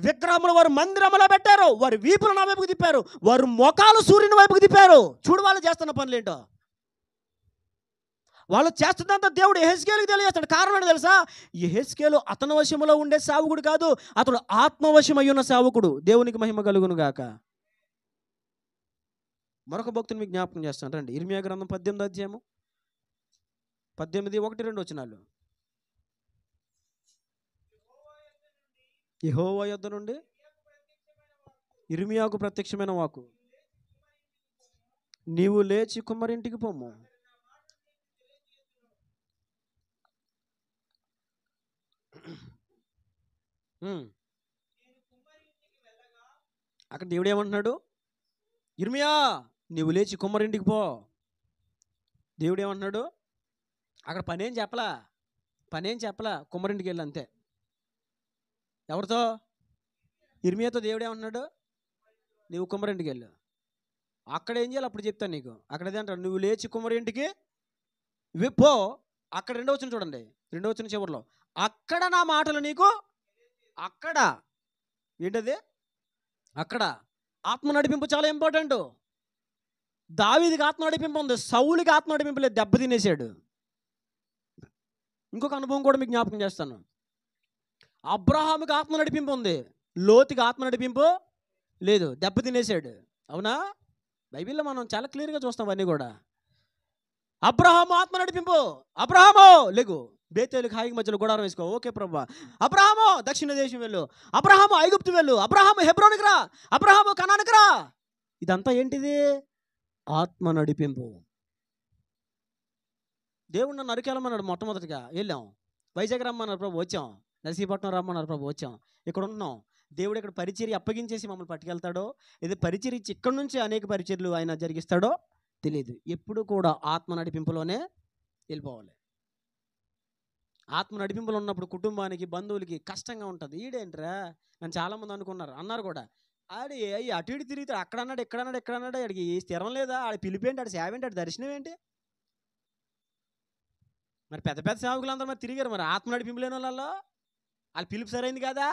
విగ్రహములు వారు మందిరములో పెట్టారు, వారి వీపులు నా వైపుకు తిప్పారు, వారు మొఖాలు సూర్యుని వైపుకు తిప్పారు. చూడు వాళ్ళు చేస్తున్న పనులు ఏంటో. వాళ్ళు చేస్తున్నంత దేవుడు యెహెజ్కేలుకి తెలియజేస్తాడు. కారణం ఏంటో తెలుసా? యెహెజ్కేలు అతని వశములో ఉండే సేవకుడు కాదు, అతడు ఆత్మవశమై ఉన్న సేవకుడు. దేవునికి మహిమ కలుగును గాక. మరొక భక్తుని మీకు జ్ఞాపకం చేస్తాను రండి. ఇర్మియా గ్రంథం 18వ అధ్యాయము 18, 1-2 వచనాలు. యెహోవా యొద్ద నుండి ఇర్మియాకు ప్రత్యక్షమైన వాక్కు, నీవు లేచి కుమ్మరింటికి పొమ్ము. అక్కడ దేవుడు ఏమంటున్నాడు? ఇర్మియా నీవు లేచి కుమ్మరింటికి పో. దేవుడు ఏమంటున్నాడు? అక్కడ పనేం చెప్పలా, కుమ్మరింటికి వెళ్ళి అంతే. ఎవరితో? ఇర్మియాతో దేవుడు ఏమంటున్నాడు? నువ్వు కుమ్మరింటికి వెళ్ళు. అక్కడ ఏం చేయాలి అప్పుడు చెప్తాను నీకు. అక్కడ అదేంటారు, నువ్వు లేచి కుమ్మరింటికి పో. అక్కడ 2వ వచనం చూడండి, 2వ వచనం చివరిలో, అక్కడ నా మాటలు నీకు. అక్కడ ఏంటది? అక్కడ ఆత్మ నడిపింపు చాలా ఇంపార్టెంట్. దావీదుకి ఆత్మ నడిపింపు ఉంది, సౌలుకి ఆత్మ నడిపింపు లేదు, దెబ్బ తినేసాడు. ఇంకొక అనుభవం కూడా మీకు జ్ఞాపకం చేస్తాను. అబ్రహాముకి ఆత్మ నడిపింపు ఉంది, లోతుకి ఆత్మ నడిపింపు లేదు, దెబ్బ తినేసాడు. అవునా? బైబిల్లో మనం చాలా క్లియర్గా చూస్తాం అన్నీ కూడా. అబ్రహాము ఆత్మ నడిపింపు, అబ్రహాము లేగు బేతేలుకి హాయికి మధ్యలో గుడారం వేసుకో. ఓకే ప్రభా. అబ్రహాము దక్షిణ దేశం వెళ్ళు, అబ్రహాము ఐగుప్తు వెళ్ళు, అబ్రహాము హెబ్రోనికి రా, అబ్రహాము కనానికి రా. ఇదంతా ఏంటిది? ఆత్మ నడిపింపు. దేవుడు నన్ను అరికెళ్ళమన్నాడు. మొట్టమొదటిగా వెళ్ళాం. వైజాగ్ రమ్మన్నారు ప్రభు, వచ్చాం. నర్సీపట్నం రమ్మన్నారు ప్రభు, వచ్చాం. ఇక్కడ ఉంటున్నాం. దేవుడు ఇక్కడ పరిచర్య అప్పగించేసి మమ్మల్ని పట్టుకెళ్తాడో, ఇది పరిచర్య ఇచ్చి ఇక్కడి నుంచి అనేక పరిచర్యలు ఆయన జరిగిస్తాడో తెలియదు. ఎప్పుడు కూడా ఆత్మ నడిపింపులోనే వెళ్ళిపోవాలి. ఆత్మ నడిపింపులు ఉన్నప్పుడు కుటుంబానికి, బంధువులకి కష్టంగా ఉంటుంది. ఈడేంట్రా నన్ను చాలామంది అన్నారు కూడా, ఆడి అటు ఇటు తిరుగుతాడు, అక్కడ అన్నాడు, ఇక్కడ అన్నాడు, ఆడికి స్థిరం లేదా, ఆడి పిలిపేంటి, ఆడి సేవ ఏంటి, ఆడి దర్శనం ఏంటి? మరి పెద్ద పెద్ద సేవకులు అందరూ మరి తిరిగారు. మరి ఆత్మ నడిపింపులేని వాళ్ళలో వాళ్ళు పిలుపు సరైంది కదా?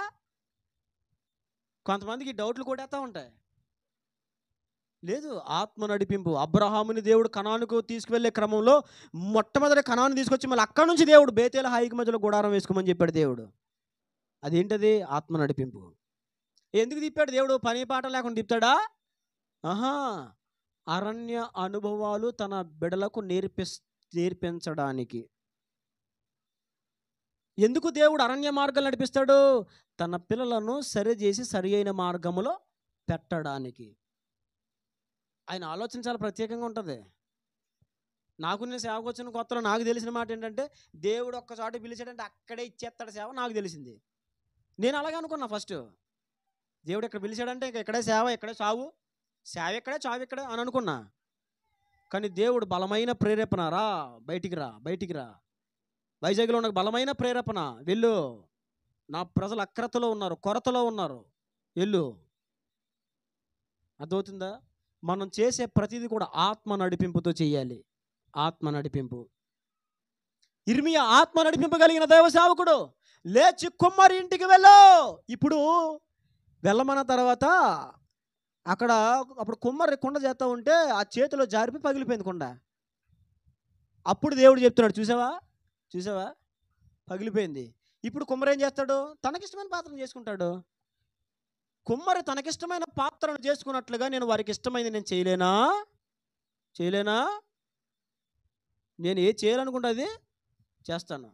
కొంతమందికి డౌట్లు కొట్టేస్తూ ఉంటాయి. లేదు, ఆత్మ నడిపింపు. అబ్రహాముని దేవుడు కనానుకు తీసుకువెళ్ళే క్రమంలో మొట్టమొదటి కనాను తీసుకొచ్చి మళ్ళీ అక్కడ నుంచి దేవుడు బేతేలు హాయికి మధ్యలో గుడారం వేసుకోమని చెప్పాడు దేవుడు. అదేంటది? ఆత్మ నడిపింపు. ఎందుకు తిప్పాడు దేవుడు? పని పాట లేకుండా తిప్పుతాడా? ఆహా, అరణ్య అనుభవాలు తన బిడలకు నేర్పించడానికి. ఎందుకు దేవుడు అరణ్య మార్గాలు నడిపిస్తాడు? తన పిల్లలను సరిచేసి సరి అయిన మార్గములో పెట్టడానికి. ఆయన ఆలోచన చాలా ప్రత్యేకంగా ఉంటుంది. నాకు నేను సేవకు వచ్చిన కొత్తలో నాకు తెలిసిన మాట ఏంటంటే, దేవుడు ఒక్కచోట పిలిచాడంటే అక్కడే ఇచ్చేస్తాడు సేవ. నాకు తెలిసింది. నేను అలాగే అనుకున్నా ఫస్ట్. దేవుడు ఇక్కడ పిలిచాడంటే ఇంక ఇక్కడే సేవ, ఇక్కడే చావు, సేవ ఇక్కడే, చావు ఇక్కడే అని అనుకున్నా. కానీ దేవుడు బలమైన ప్రేరేపణ, రా బయటికి రా, బయటికి రా. వైజాగ్లో ఉన్న బలమైన ప్రేరేపణ, వెళ్ళు, నా ప్రజలు అక్రతలో ఉన్నారు, కొరతలో ఉన్నారు, వెళ్ళు. అర్థమవుతుందా? మనం చేసే ప్రతిదీ కూడా ఆత్మ నడిపింపుతో చేయాలి. ఆత్మ నడిపింపు. ఇర్మియా ఆత్మ నడిపింపగలిగిన దైవ సేవకుడు. లేచి కుమ్మరి ఇంటికి వెళ్ళు. ఇప్పుడు వెళ్ళమన్న తర్వాత అప్పుడు కుమ్మరి కుండ చేస్తూ ఉంటే ఆ చేతిలో జారిపి పగిలిపోయింది కుండ. అప్పుడు దేవుడు చెప్తున్నాడు, చూసావా పగిలిపోయింది. ఇప్పుడు కుమ్మరి ఏం చేస్తాడు? తనకిష్టమైన పాత్రను చేసుకుంటాడు. కుమ్మరి తనకిష్టమైన పాత్రను చేసుకున్నట్లుగా నేను వారికి ఇష్టమైంది నేను చేయలేనా? నేను ఏ చేయాలనుకుంటే అది చేస్తాను.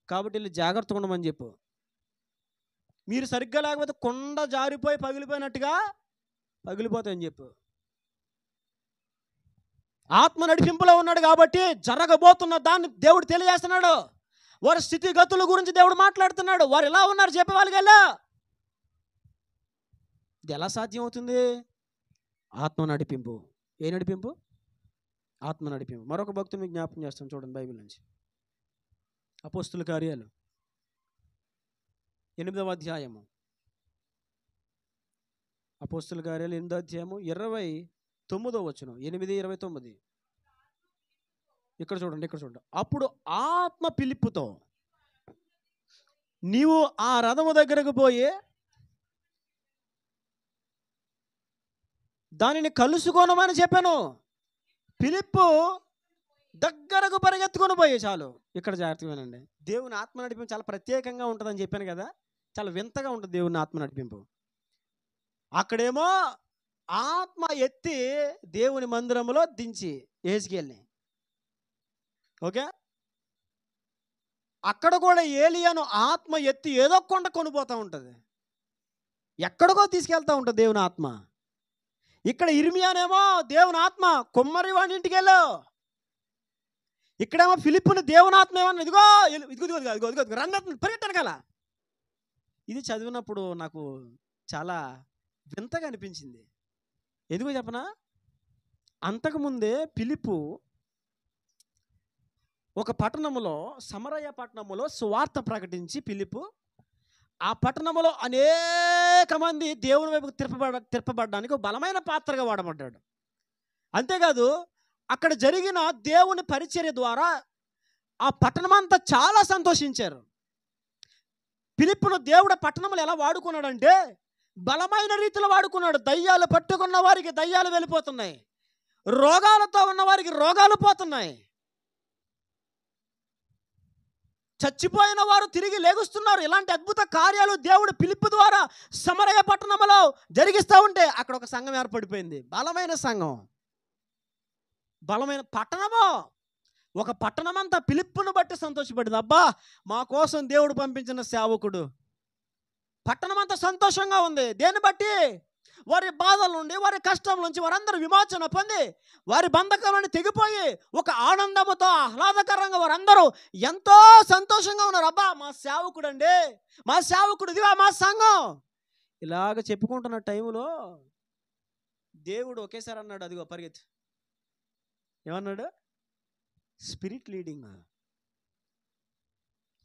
కాబట్టి వెళ్ళి జాగ్రత్తగా ఉండమని చెప్పు. మీరు సరిగ్గా లేకపోతే కొండ జారిపోయి పగిలిపోయినట్టుగా పగిలిపోతాయని చెప్పు. ఆత్మ నడిపింపులో ఉన్నాడు కాబట్టి జరగబోతున్న దాన్ని దేవుడు తెలియజేస్తున్నాడు. వారి స్థితిగతుల గురించి దేవుడు మాట్లాడుతున్నాడు. వారు ఎలా ఉన్నారు చెప్పే వాళ్ళకి వెళ్ళా. ఇది ఎలా సాధ్యం అవుతుంది? ఆత్మ నడిపింపు. ఏ నడిపింపు? ఆత్మ నడిపింపు. మరొక భక్తుని జ్ఞాపకం చేస్తాం చూడండి బైబిల్ నుంచి. అపోస్తుల కార్యాలు 8వ అధ్యాయము. అపోస్తుల కార్యాలు 8వ అధ్యాయము 29వ వచనం. 8:29. ఇక్కడ చూడండి. అప్పుడు ఆత్మ పిలుపుతో నీవు ఆ రథము దగ్గరకు పోయి దానిని కలుసుకోనమని చెప్పాను. ఫిలిప్పు దగ్గరకు పరిగెత్తుకొని పోయి చాలు. ఇక్కడ జాగ్రత్తగానండి. దేవుని ఆత్మ నడిపింపు చాలా ప్రత్యేకంగా ఉంటుందని చెప్పాను కదా. చాలా వింతగా ఉంటుంది దేవుని ఆత్మ నడిపింపు. అక్కడేమో ఆత్మ ఎత్తి దేవుని మందిరంలో దించి యెహెజ్కేలుని. ఓకే, అక్కడ కూడా ఏలియాను ఆత్మ ఎత్తి ఏదో కొండ కొనిపోతూ ఉంటుంది, ఎక్కడికో తీసుకెళ్తూ ఉంటుంది దేవుని ఆత్మ. ఇక్కడ ఇర్మియానేమో దేవుని ఆత్మ కుమ్మరి వాడి ఇంటికి వెళ్ళు. ఇక్కడేమో ఫిలిప్పుని దేవుని ఆత్మ ఏమన్నా ఇదిగో రంగ పరిగెట్టను కదా. ఇది చదివినప్పుడు నాకు చాలా వింతగా అనిపించింది. ఎందుకో చెప్పనా? అంతకుముందే ఫిలిప్పు ఒక పట్టణములో, సమరయ పట్టణములో సువార్త ప్రకటించి ఫిలిప్పు ఆ పట్టణంలో అనేక మంది దేవుని వైపు తిప్పబడడానికి బలమైన పాత్రగా వాడబడ్డాడు. అంతేకాదు అక్కడ జరిగిన దేవుని పరిచర్య ద్వారా ఆ పట్టణమంతా చాలా సంతోషించారు. ఫిలిప్పును దేవుడు పట్టణంలో ఎలా వాడుకున్నాడంటే బలమైన రీతిలో వాడుకున్నాడు. దయ్యాలు పట్టుకున్న వారికి దయ్యాలు వెళ్ళిపోతున్నాయి, రోగాలతో ఉన్న వారికి రోగాలు పోతున్నాయి, చచ్చిపోయిన వారు తిరిగి లేగుస్తున్నారు. ఇలాంటి అద్భుత కార్యాలు దేవుడు ఫిలిప్పు ద్వారా సమరయ పట్టణంలో జరిగిస్తూ ఉంటే అక్కడ ఒక సంఘం ఏర్పడిపోయింది. బలమైన సంఘం, బలమైన పట్టణము. ఒక పట్టణమంతా ఫిలిప్పును బట్టి సంతోషపడింది. అబ్బా, మా కోసం దేవుడు పంపించిన సేవకుడు. పట్టణమంతా సంతోషంగా ఉంది. దేన్ని బట్టి? వారి బాధల నుండి, వారి కష్టం నుంచి వారందరూ విమోచన పొంది వారి బంధకాలను తెగిపోయి ఒక ఆనందముతో ఆహ్లాదకరంగా వారందరూ ఎంతో సంతోషంగా ఉన్నారు. అబ్బా, మా సేవకుడు అండి, మా సేవకుడు, ఇదిగా మా సంఘం. ఇలాగ చెప్పుకుంటున్న టైంలో దేవుడు ఒకేసారి అన్నాడు, అదిగో పరిగెత్తు. ఏమన్నాడు? Spirit leading.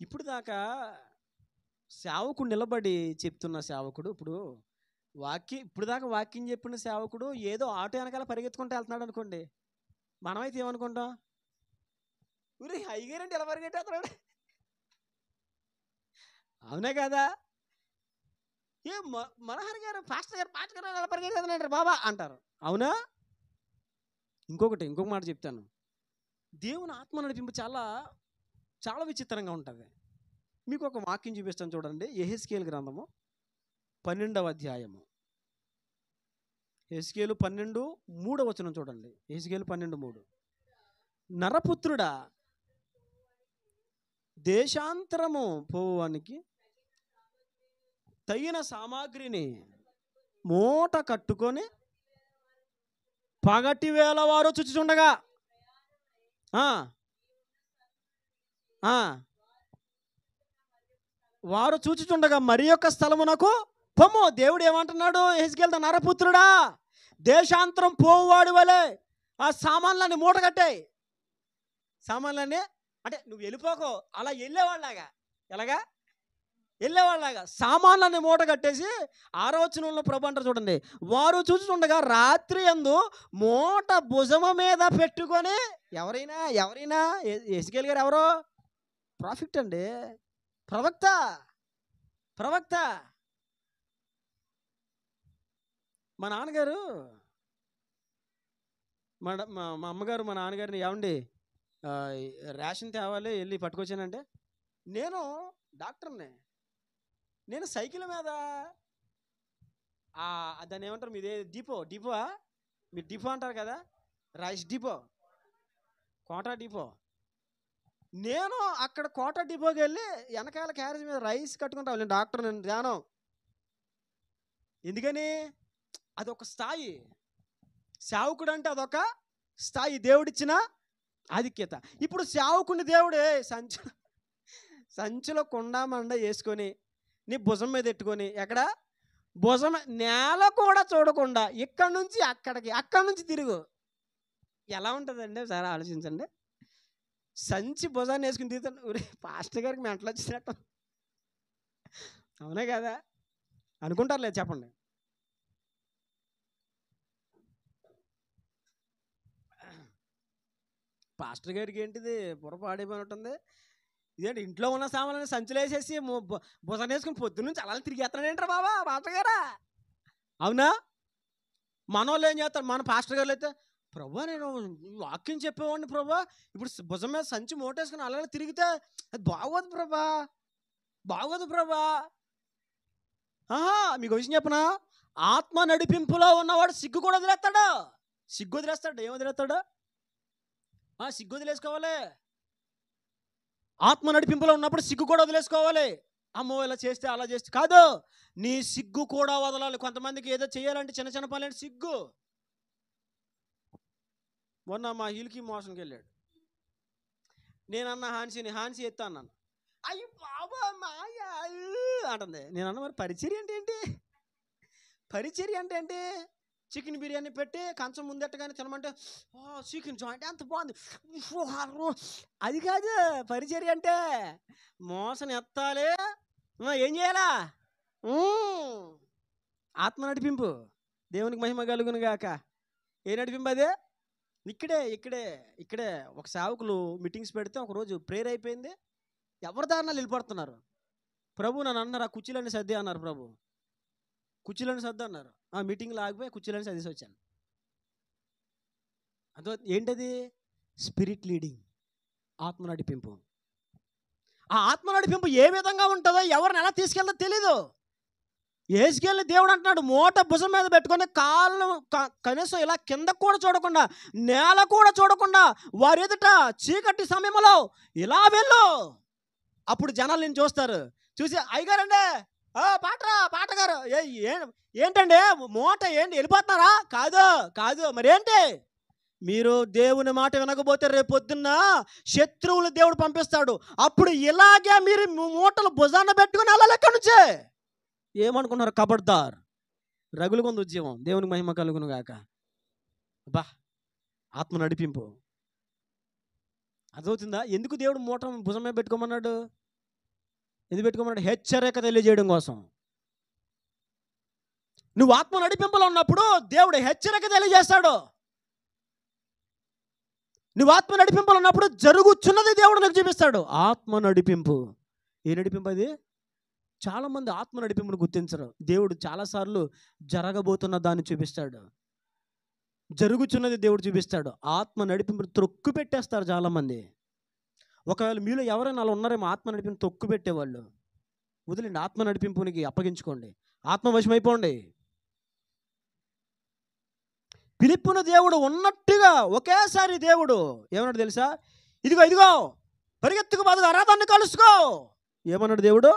ఇప్పుడు దాకా సేవకుడు నిలబడి చెప్తున్న సేవకుడు ఇప్పుడు దాకా వాక్యం చెప్పిన సేవకుడు ఏదో ఆటో వెనకాల పరిగెత్తుకుంటూ వెళ్తున్నాడు అనుకోండి. మనమైతే ఏమనుకుంటాం? ఊరి హైగారంటే ఎలా పరిగెట్టేస్తున్నాడు, అవునే కదా? మనోహర్ గారు, పాస్టర్ గారు ఎలా పరిగెట్టేస్తున్నాడు బాబా అంటారు, అవునా? ఇంకొక మాట చెప్తాను. దేవుని ఆత్మ నడిపింపు చాలా చాలా విచిత్రంగా ఉంటుంది. మీకు ఒక వాక్యం చూపిస్తాను చూడండి. యెహెజ్కేలు గ్రంథము 12వ అధ్యాయము. యెహెజ్కేలు 12:3 వచనం చూడండి. యెహెజ్కేలు 12:3. నరపుత్రుడా, దేశాంతరము పోవానికి తగిన సామాగ్రిని మూట కట్టుకొని పగటి వేళ వారు చుచ్చుచుండగా ఆ, ఆ. వారు చూచుచుండగా మరి యొక్క స్థలమునకు పొమ్ము. దేవుడు ఏమంటున్నాడు? హెజ్కేలుతో, నరపుత్రుడా, దేశాంతరం పోవువాడి వలె ఆ సామాన్లన్నీ మూట కట్టాయి. సామాన్లన్నీ అంటే నువ్వు వెళ్ళిపోకో, అలా వెళ్ళేవాళ్ళలాగా. ఎలాగా వెళ్ళేవాళ్ళలాగా సామాన్లన్నీ మూట కట్టేసి 6వ వచనంలో ప్రభు అంటారు చూడండి, వారు చూచుచుండగా రాత్రి యందు మూట భుజము మీద పెట్టుకొని. ఎవరైనా హెజ్కేలు గారు ఎవరో ప్రాఫిట్ అండి, ప్రవక్త. ప్రవక్త మా నాన్నగారు, మా అమ్మగారు మా నాన్నగారిని, ఏమండి రేషన్ తేవాలి వెళ్ళి పట్టుకొచ్చానంటే, నేను డాక్టర్ని, నేను సైకిల్ మీద దాన్ని ఏమంటారు మీదే, డిపోవా మీరు డిపో అంటారు కదా, రైస్ డిపో, కోటా డిపో. నేను అక్కడ కోటా డిపోకి వెళ్ళి వెనకాల క్యారేజ్ మీద రైస్ కట్టుకుంటా. నేను డాక్టర్, నేను ధ్యానం. ఎందుకని? అదొక స్థాయి. సేవకుడు అంటే అదొక స్థాయి, దేవుడిచ్చిన ఆధిక్యత. ఇప్పుడు సేవకుని దేవుడే సంచిలో కుండ మండ వేసుకొని నీ భుజం మీద ఎట్టుకొని, ఎక్కడ భుజం నేల కూడా చూడకుండా ఇక్కడి నుంచి అక్కడికి, అక్కడి నుంచి తిరుగు. ఎలా ఉంటుందండి సరే ఆలోచించండి. సంచి భుజాన్ని వేసుకుని తిరుగుతాను. పాస్టర్ గారికి మెంటలు వచ్చినట్టు, అవునే కదా అనుకుంటారు లేదు చెప్పండి. పాస్టర్ గారికి ఏంటిది బుర్ర పాడైపోయి ఉంటుంది. ఇదేంటి ఇంట్లో ఉన్న సామాన్లను సంచులు వేసేసి భుజాన్ని వేసుకుని పొద్దున్న నుంచి అలా తిరిగేస్తున్నాడు ఏంటారు బాబా పాస్టర్ గారా? అవునా? మన వాళ్ళు ఏం చేస్తారు? మన పాస్టర్ గారు అయితే, ప్రభా నేను వాక్యం చెప్పేవాడిని ప్రభా, ఇప్పుడు భుజం మీద సంచి మూటేసుకుని అలా తిరిగితే అది బాగోదు ప్రభా, బాగోదు ప్రభా. మీకు విషయం చెప్పనా? ఆత్మ నడిపింపులో ఉన్నవాడు సిగ్గు కూడా వదిలేస్తాడు. సిగ్గు వదిలేస్తాడు. ఏం వదిలేస్తాడు? సిగ్గు వదిలేసుకోవాలి. ఆత్మ నడిపింపులో ఉన్నప్పుడు సిగ్గు కూడా వదిలేసుకోవాలి. అమ్మో ఇలా చేస్తే అలా చేస్తే కాదు, నీ సిగ్గు కూడా వదలాలి. కొంతమందికి ఏదో చేయాలంటే చిన్న చిన్న పనులు సిగ్గు. మొన్న మా హీల్కి మోషన్కి వెళ్ళాడు. నేనన్నా హాన్సీ ఎత్తా అన్నాను. అయ్యి బాబా మాయ అంటుంది. నేనన్నా మరి పరిచర్య అంటే ఏంటి? పరిచర్య అంటే ఏంటి? చికెన్ బిర్యానీ పెట్టి కంచం ముందెట్టగానే తినమంటే, చికెన్ జాయింట్ ఎంత బాగుంది, అది కాదు పరిచర్య అంటే. మోసం ఎత్తాలి, ఏం చేయాలా? ఆత్మ నడిపింపు. దేవునికి మహిమ కలుగును గాక. ఏ నడిపింపు అదే? ఇక్కడే ఒక సేవకులు మీటింగ్స్ పెడితే ఒకరోజు ప్రేయర్ అయిపోయింది. ఎవరి దారినాలు వెళ్ళిపడుతున్నారు. ప్రభు నన్ను అన్నారు, ఆ కుర్చీలన్నీ సర్ది అన్నారు. ప్రభు కుర్చీలను సర్దు అన్నారు. ఆ మీటింగ్లో ఆగిపోయి కుర్చీలను సర్దేసి వచ్చాను. అదో ఏంటది? స్పిరిట్ లీడింగ్, ఆత్మ నడిపింపు. ఆ ఆత్మ నడిపింపు ఏ విధంగా ఉంటుందో, ఎవరిని ఎలా తీసుకెళ్తో తెలీదు. హెజ్కేలు దేవుడు అంటున్నాడు, మూట భుజం మీద పెట్టుకొని కాళ్ళు కనీసం ఇలా కింద కూడా చూడకుండా, నేల కూడా చూడకుండా వారి ఎదుట చీకటి సమయంలో ఇలా వెళ్ళు. అప్పుడు జనాలు నేను చూస్తారు. చూసి అయ్యగారండి పాటగారు ఏంటండి మూట ఏంటి వెళ్ళిపోతున్నారా? కాదు మరేంటి? మీరు దేవుని మాట వినకపోతే రేపు పొద్దున్న శత్రువులు దేవుడు పంపిస్తాడు. అప్పుడు ఇలాగే మీరు మూటలు భుజాన పెట్టుకుని అలా లెక్క నుంచే ఏమనుకున్నారు? కబడ్దార్, రగులుకుంది ఉద్యమం. దేవునికి మహిమ కలుగును గాక. బా ఆత్మ నడిపింపు అర్థమవుతుందా? ఎందుకు దేవుడు మూట భుజం మీద పెట్టుకోమన్నాడు? ఎందుకు పెట్టుకోమన్నాడు? హెచ్చరిక తెలియజేయడం కోసం. నువ్వు ఆత్మ నడిపింపులో ఉన్నప్పుడు దేవుడు హెచ్చరిక తెలియజేస్తాడు. నువ్వు ఆత్మ నడిపింపులో ఉన్నప్పుడు జరుగుచున్నది దేవుడు నాకు చూపిస్తాడు. ఆత్మ నడిపింపు. ఏ నడిపింపు అది? చాలామంది ఆత్మ నడిపింపును గుర్తించరు. దేవుడు చాలాసార్లు జరగబోతున్న దాన్ని చూపిస్తాడు, జరుగుచున్నది దేవుడు చూపిస్తాడు. ఆత్మ నడిపింపును త్రొక్కు పెట్టేస్తారు చాలామంది. ఒకవేళ మీలో ఎవరైనా అలా ఉన్నారేమో, ఆత్మ నడిపింపు తొక్కు పెట్టేవాళ్ళు. వదిలేండి, ఆత్మ నడిపింపునికి అప్పగించుకోండి, ఆత్మవశమైపోండి. ఫిలిప్పును దేవుడు ఉన్నట్టుగా ఒకేసారి దేవుడు ఏమన్నాడు తెలుసా? ఇదిగో పరిగెత్తుకు బాధగా అరాధాన్ని కలుసుకో. ఏమన్నాడు దేవుడు?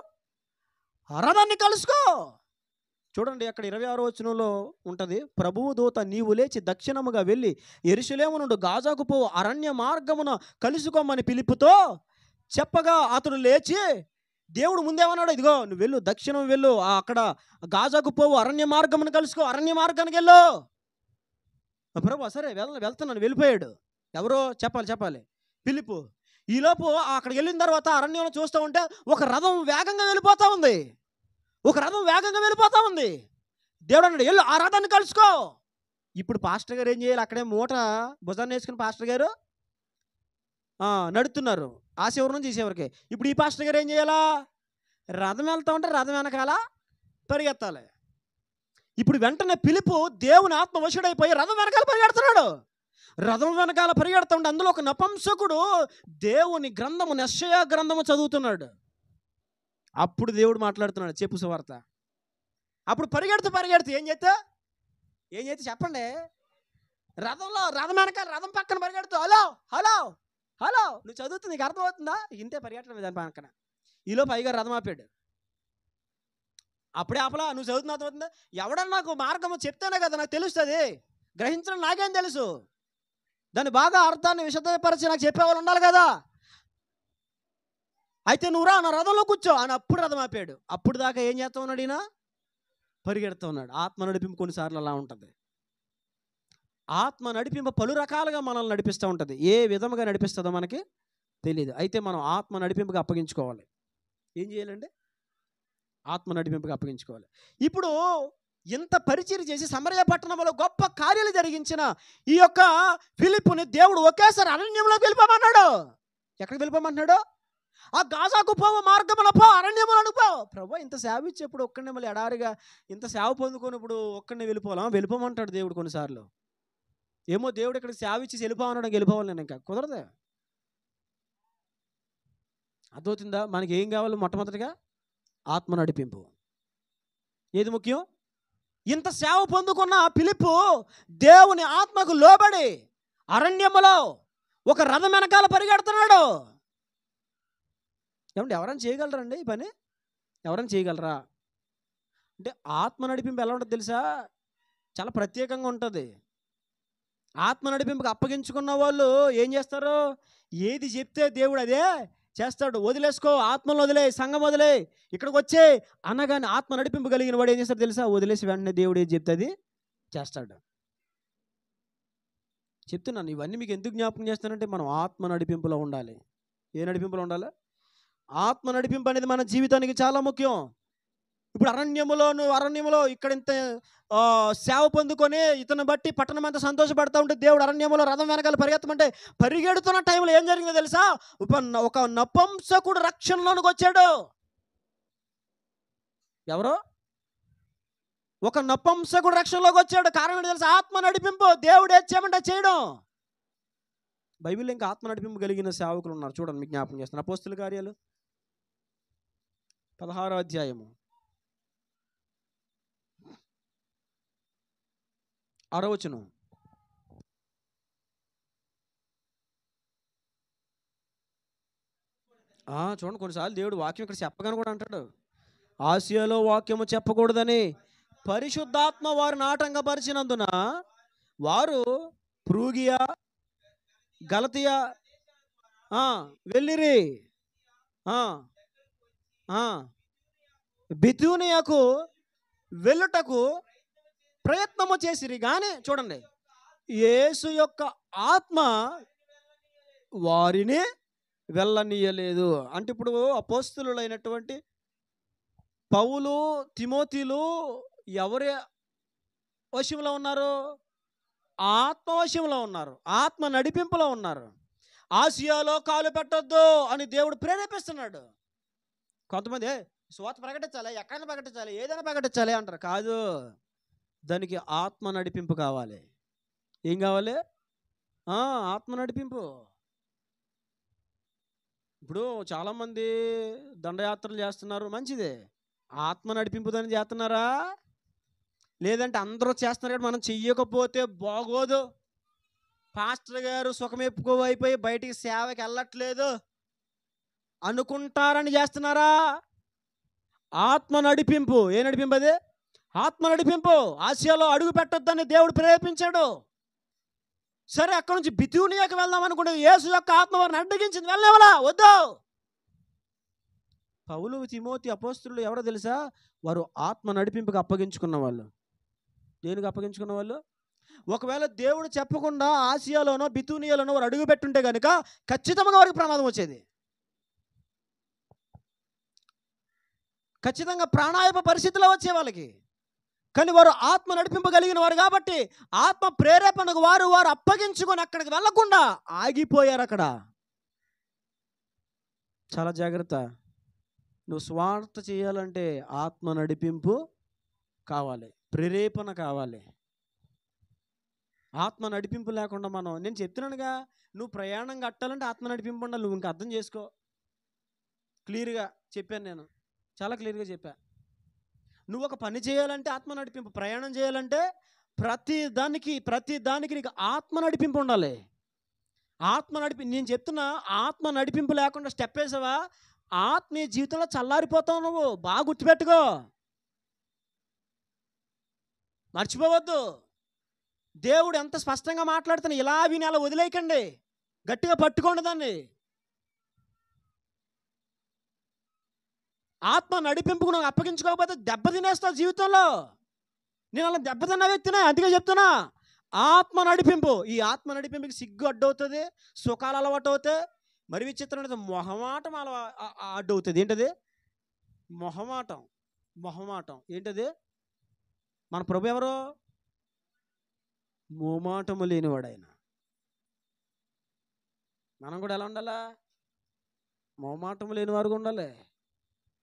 అరాధాన్ని కలుసుకో. చూడండి అక్కడ 26వ వచనంలో ఉంటుంది, ప్రభువు దూత నీవు లేచి దక్షిణముగా వెళ్ళి యెరూషలేము నుండి గాజాకు పోవు అరణ్య మార్గమున కలుసుకోమని పిలుపుతో చెప్పగా అతడు లేచి, దేవుడు ముందేమన్నాడు, ఇదిగో నువ్వు వెళ్ళు, దక్షిణం వెళ్ళు, అక్కడ గాజాకు పోవు అరణ్య మార్గమును కలుసుకో, అరణ్య మార్గానికి వెళ్ళు. ప్రభు సరే వెళ్తున్నాను వెళ్ళిపోయాడు. ఎవరో చెప్పాలి పిలుపు. ఈలోపు అక్కడికి వెళ్ళిన తర్వాత అరణ్యంలో చూస్తూ ఉంటే ఒక రథం వేగంగా వెళ్ళిపోతూ ఉంది. దేవుడు అన్నాడు, వెళ్ళు ఆ రథాన్ని కలుసుకో. ఇప్పుడు పాస్టర్ గారు ఏం చేయాలి? అక్కడే మూట భుజాన్ని వేసుకుని పాస్టర్ గారు నడుతున్నారు ఆ చివరి నుంచి ఈ చివరికి. ఇప్పుడు ఈ పాస్టర్ గారు ఏం చేయాలా? రథం వెళ్తా ఉంటే రథం వెనకాల పరిగెత్తాలి. ఇప్పుడు వెంటనే పిలుపు దేవుని ఆత్మవశుడైపోయి రథం వెనకాల పరిగెడుతున్నాడు. రథం వెనకాల పరిగెడుతుంటే అందులో ఒక నపుంసకుడు దేవుని గ్రంథము యెషయా గ్రంథము చదువుతున్నాడు. అప్పుడు దేవుడు మాట్లాడుతున్నాడు, చెప్పు సువార్త. అప్పుడు పరిగెడుతూ ఏం చేస్తే చెప్పండి. రథం వెనకాల రథం పక్కన పరిగెడుతూ హలో హలో హలో నువ్వు చదువుతుంది నీకు అర్థమవుతుందా? ఇంతే పరిగెట్టడం దాని పక్కన. ఈలో పైగా రథం ఆపాడు. అప్పుడే ఆపలా, నువ్వు చదువుతున్నా అర్థమవుతుందా? ఎవడన్నా నాకు మార్గము చెప్తేనే కదా నాకు తెలుస్తుంది, గ్రహించడం నాకేం తెలుసు, దాన్ని బాగా అర్థాన్ని విశదపరిచి నాకు చెప్పేవాళ్ళు ఉండాలి కదా. అయితే నువ్వు రా నా రథంలో కూర్చో అని అప్పుడు రథం ఆపాడు. అప్పుడు దాకా ఏం చేస్తా ఉన్నాడు? ఈయన పరిగెడుతూ ఉన్నాడు. ఆత్మ నడిపింపు కొన్నిసార్లు అలా ఉంటుంది. ఆత్మ నడిపింపు పలు రకాలుగా మనల్ని నడిపిస్తూ ఉంటుంది. ఏ విధముగా నడిపిస్తుందో మనకి తెలియదు. అయితే మనం ఆత్మ నడిపింపుగా అప్పగించుకోవాలి. ఏం చేయాలండి? ఆత్మ నడిపింపుగా అప్పగించుకోవాలి. ఇప్పుడు ఇంత పరిచయం చేసి సమరయ పట్టణంలో గొప్ప కార్యాలు జరిగించిన ఈ యొక్క ఫిలిప్పుని దేవుడు ఒకేసారి అరణ్యంలోకి వెళ్ళిపోమన్నాడు. ఎక్కడికి వెళ్ళిపోమంటున్నాడు? ఆ గాజాకు పోవు మార్గమున పో, అరణ్యములను పో. ప్రభు ఇంత సేవ ఇచ్చేప్పుడు ఒక్కడిని మళ్ళీ ఎడారిగా ఇంత సేవ పొందుకున్నప్పుడు ఒక్కడిని వెళ్ళిపోమంటాడు దేవుడు కొన్నిసార్లు. ఏమో దేవుడు ఇక్కడ సేవ ఇచ్చి వెళ్ళిపోమన్నాడు, వెళ్ళిపోవాలి నేను ఇంకా కుదరదు. అర్థమవుతుందా? మనకి ఏం కావాలి? మొట్టమొదటిగా ఆత్మ నడిపింపు. ఏది ముఖ్యం? ఇంత సేవ పొందుకున్న ఫిలిప్పు దేవుని ఆత్మకు లోబడి అరణ్యములో ఒక రథం వెనకాల పరిగెడుతున్నాడు. ఏమంటే ఎవరైనా చేయగలరండి ఈ పని? ఎవరైనా చేయగలరా? అంటే ఆత్మ నడిపింపు ఎలా ఉంటుంది తెలుసా? చాలా ప్రత్యేకంగా ఉంటుంది. ఆత్మ నడిపింపుకి అప్పగించుకున్న వాళ్ళు ఏం చేస్తారు? ఏది చెప్తే దేవుడు అదే చేస్తాడు. వదిలేసుకో, ఆత్మను వదిలే, సంఘం వదిలే, ఇక్కడికి వచ్చే అనగానే ఆత్మ నడిపింపు కలిగిన వాడు ఏం చేస్తాడు తెలుసా? వదిలేసి వెంటనే దేవుడు ఏది చెప్తే అది చేస్తాడు. చెప్తున్నాను ఇవన్నీ మీకు ఎందుకు జ్ఞాపకం చేస్తానంటే మనం ఆత్మ నడిపింపులో ఉండాలి. ఏ నడిపింపులో ఉండాలి? ఆత్మ నడిపింపు అనేది మన జీవితానికి చాలా ముఖ్యం. ఇప్పుడు అరణ్యములో ఇక్కడ ఇంత సేవ పొందుకొని ఇతను బట్టి పట్టణం అంతా సంతోషపడతా ఉంటే దేవుడు అరణ్యములో రథం వెనకాల పరిగెత్తమంటే పరిగెడుతున్న టైంలో ఏం జరిగిందో తెలుసా? ఒక నపుంసకుడు రక్షణలోనికి వచ్చాడు. ఎవరో ఒక నపుంసకుడు రక్షణలోకి వచ్చాడు. కారణం తెలుసా? ఆత్మ నడిపింపు. దేవుడు ఏది చేయమంటే చేయడం. బైబిల్లో ఇంకా ఆత్మ నడిపింపు కలిగిన సేవకులు ఉన్నారు. చూడండి, మీకు జ్ఞాపకం చేస్తాను. అపోస్తుల కార్యాలు 16వ అధ్యాయము 6వ వచనం. చూడండి, కొన్నిసార్లు దేవుడు వాక్యం ఇక్కడ చెప్పగానే కూడా అంటాడు, ఆసియాలో వాక్యము చెప్పకూడదని పరిశుద్ధాత్మ వారిని ఆటంకపరిచినందున వారు ఫ్రూగియా, గలతియా వెళ్ళిరి, బితూనియాకు వెళ్ళుటకు ప్రయత్నము చేసిరి. కానీ చూడండి, యేసు యొక్క ఆత్మ వారిని వెళ్ళనీయలేదు. అంటే ఇప్పుడు అపోస్తలులైనటువంటి పౌలు, తిమోతిలు ఎవరి వశంలో ఉన్నారు? ఆత్మ వశంలో ఉన్నారు, ఆత్మ నడిపింపులో ఉన్నారు. ఆసియాలో కాలు పెట్టొద్దు అని దేవుడు ప్రేరేపిస్తున్నాడు. కొంతమంది సువార్త ప్రకటించాలి, ఎక్కడైనా ప్రకటించాలి, ఏదైనా ప్రకటించాలి అంటారు. కాదు, దానికి ఆత్మ నడిపింపు కావాలి. ఏం కావాలి? ఆత్మ నడిపింపు. ఇప్పుడు చాలామంది దండయాత్రలు చేస్తున్నారు, మంచిదే. ఆత్మ నడిపింపు దాన్ని చేస్తున్నారా? లేదంటే అందరూ చేస్తున్నారు కానీ మనం చెయ్యకపోతే బాగోదు, పాస్టర్ గారు సుఖం ఎక్కువైపోయి బయటికి సేవకి వెళ్ళట్లేదు అనుకుంటారని చేస్తున్నారా? ఆత్మ నడిపింపు. ఏ నడిపింపు అది? ఆత్మ నడిపింపు. ఆసియాలో అడుగు పెట్టొద్దని దేవుడు ప్రేరేపించాడు. సరే, అక్కడ నుంచి బితూనియాకి వెళ్దాం అనుకునేది. యేసు యొక్క ఆత్మ వారిని అడ్డగించింది, వెళ్ళేవలా వద్దు. పౌలు, తిమోతి అపోస్తలులు ఎవరో తెలుసా? వారు ఆత్మ నడిపింపుకి అప్పగించుకున్న వాళ్ళు. దేనికి అప్పగించుకున్న వాళ్ళు? ఒకవేళ దేవుడు చెప్పకుండా ఆసియాలోనో బితూనియాలోనో వారు అడుగు పెట్టుంటే కనుక ఖచ్చితంగా వారికి ప్రమాదం వచ్చేది. ఖచ్చితంగా ప్రాణాయాప పరిస్థితిలో వచ్చే వాళ్ళకి. కానీ వారు ఆత్మ నడిపింపగలిగిన వారు కాబట్టి ఆత్మ ప్రేరేపణకు వారు అప్పగించుకొని అక్కడికి వెళ్లకుండా ఆగిపోయారు. అక్కడ చాలా జాగ్రత్త. నువ్వు స్వార్థ చేయాలంటే ఆత్మ నడిపింపు కావాలి, ప్రేరేపణ కావాలి. ఆత్మ నడిపింపు లేకుండా నేను చెప్తున్నానుగా, నువ్వు ప్రయాణం కట్టాలంటే ఆత్మ నడిపింపు ఉండాలి. నువ్వు ఇంకా అర్థం చేసుకో. క్లియర్గా చెప్పాను, నేను చాలా క్లియర్గా చెప్పా. నువ్వు ఒక పని చేయాలంటే ఆత్మ నడిపింపు, ప్రయాణం చేయాలంటే ప్రతి దానికి నీకు ఆత్మ నడిపింపు ఉండాలి. నేను చెప్తున్నా, ఆత్మ నడిపింపు లేకుండా స్టెప్ వేసావా, ఆత్మీయ జీవితంలో చల్లారిపోతావు. నువ్వు బాగా గుర్తుపెట్టుకో, మర్చిపోవద్దు. దేవుడు ఎంత స్పష్టంగా మాట్లాడుతున్నా, ఇలా విని అలా వదిలేయకండి, గట్టిగా పట్టుకోండి దాన్ని. ఆత్మ నడిపింపుకు నువ్వు అప్పగించుకోకపోతే దెబ్బ తినేస్తావు జీవితంలో. నేను అలా దెబ్బతిన్న వ్యక్తినే, అందుకే చెప్తున్నా. ఆత్మ నడిపింపు. ఈ ఆత్మ నడిపింపుకి సిగ్గు అడ్డవుతుంది, సుఖాలు అలవాటు అవుతాయి. మరి విచిత్రమైన మొహమాటం అడ్డవుతుంది. ఏంటది? మొహమాటం ఏంటది? మన ప్రభు ఎవరు? మోమాటము లేనివాడు ఆయన. మనం కూడా ఎలా ఉండాలా? మోమాటము లేని వారుగా ఉండాలి.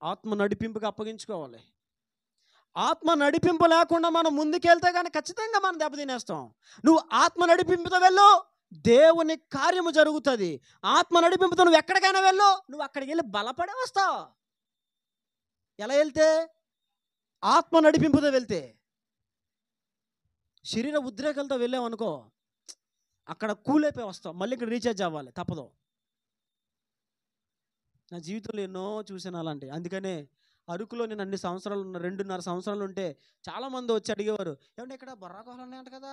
ఆత్మ నడిపింపుకి అప్పగించుకోవాలి. ఆత్మ నడిపింపు లేకుండా మనం ముందుకెళ్తే కానీ ఖచ్చితంగా మనం దెబ్బతినేస్తాం. నువ్వు ఆత్మ నడిపింపుతో వెళ్ళు, దేవుని కార్యము జరుగుతుంది. ఆత్మ నడిపింపుతో నువ్వు ఎక్కడికైనా వెళ్ళు, నువ్వు అక్కడికి వెళ్ళి బలపడే వస్తావు. ఎలా వెళ్తే? ఆత్మ నడిపింపుతో వెళ్తే. శరీర ఉద్రేకాలతో వెళ్ళామనుకో, అక్కడ కూలైపోయి వస్తావు, మళ్ళీ ఇక్కడ రీఛార్జ్ అవ్వాలి, తప్పదు. నా జీవితంలో ఎన్నో చూసాను అలాంటి. అందుకనే అరకులో నేను అన్ని సంవత్సరాలు 2.5 సంవత్సరాలు ఉంటే చాలామంది వచ్చి అడిగేవారు, ఏమంటే ఇక్కడ బొర్రాకోహలు ఉన్నాయంట కదా,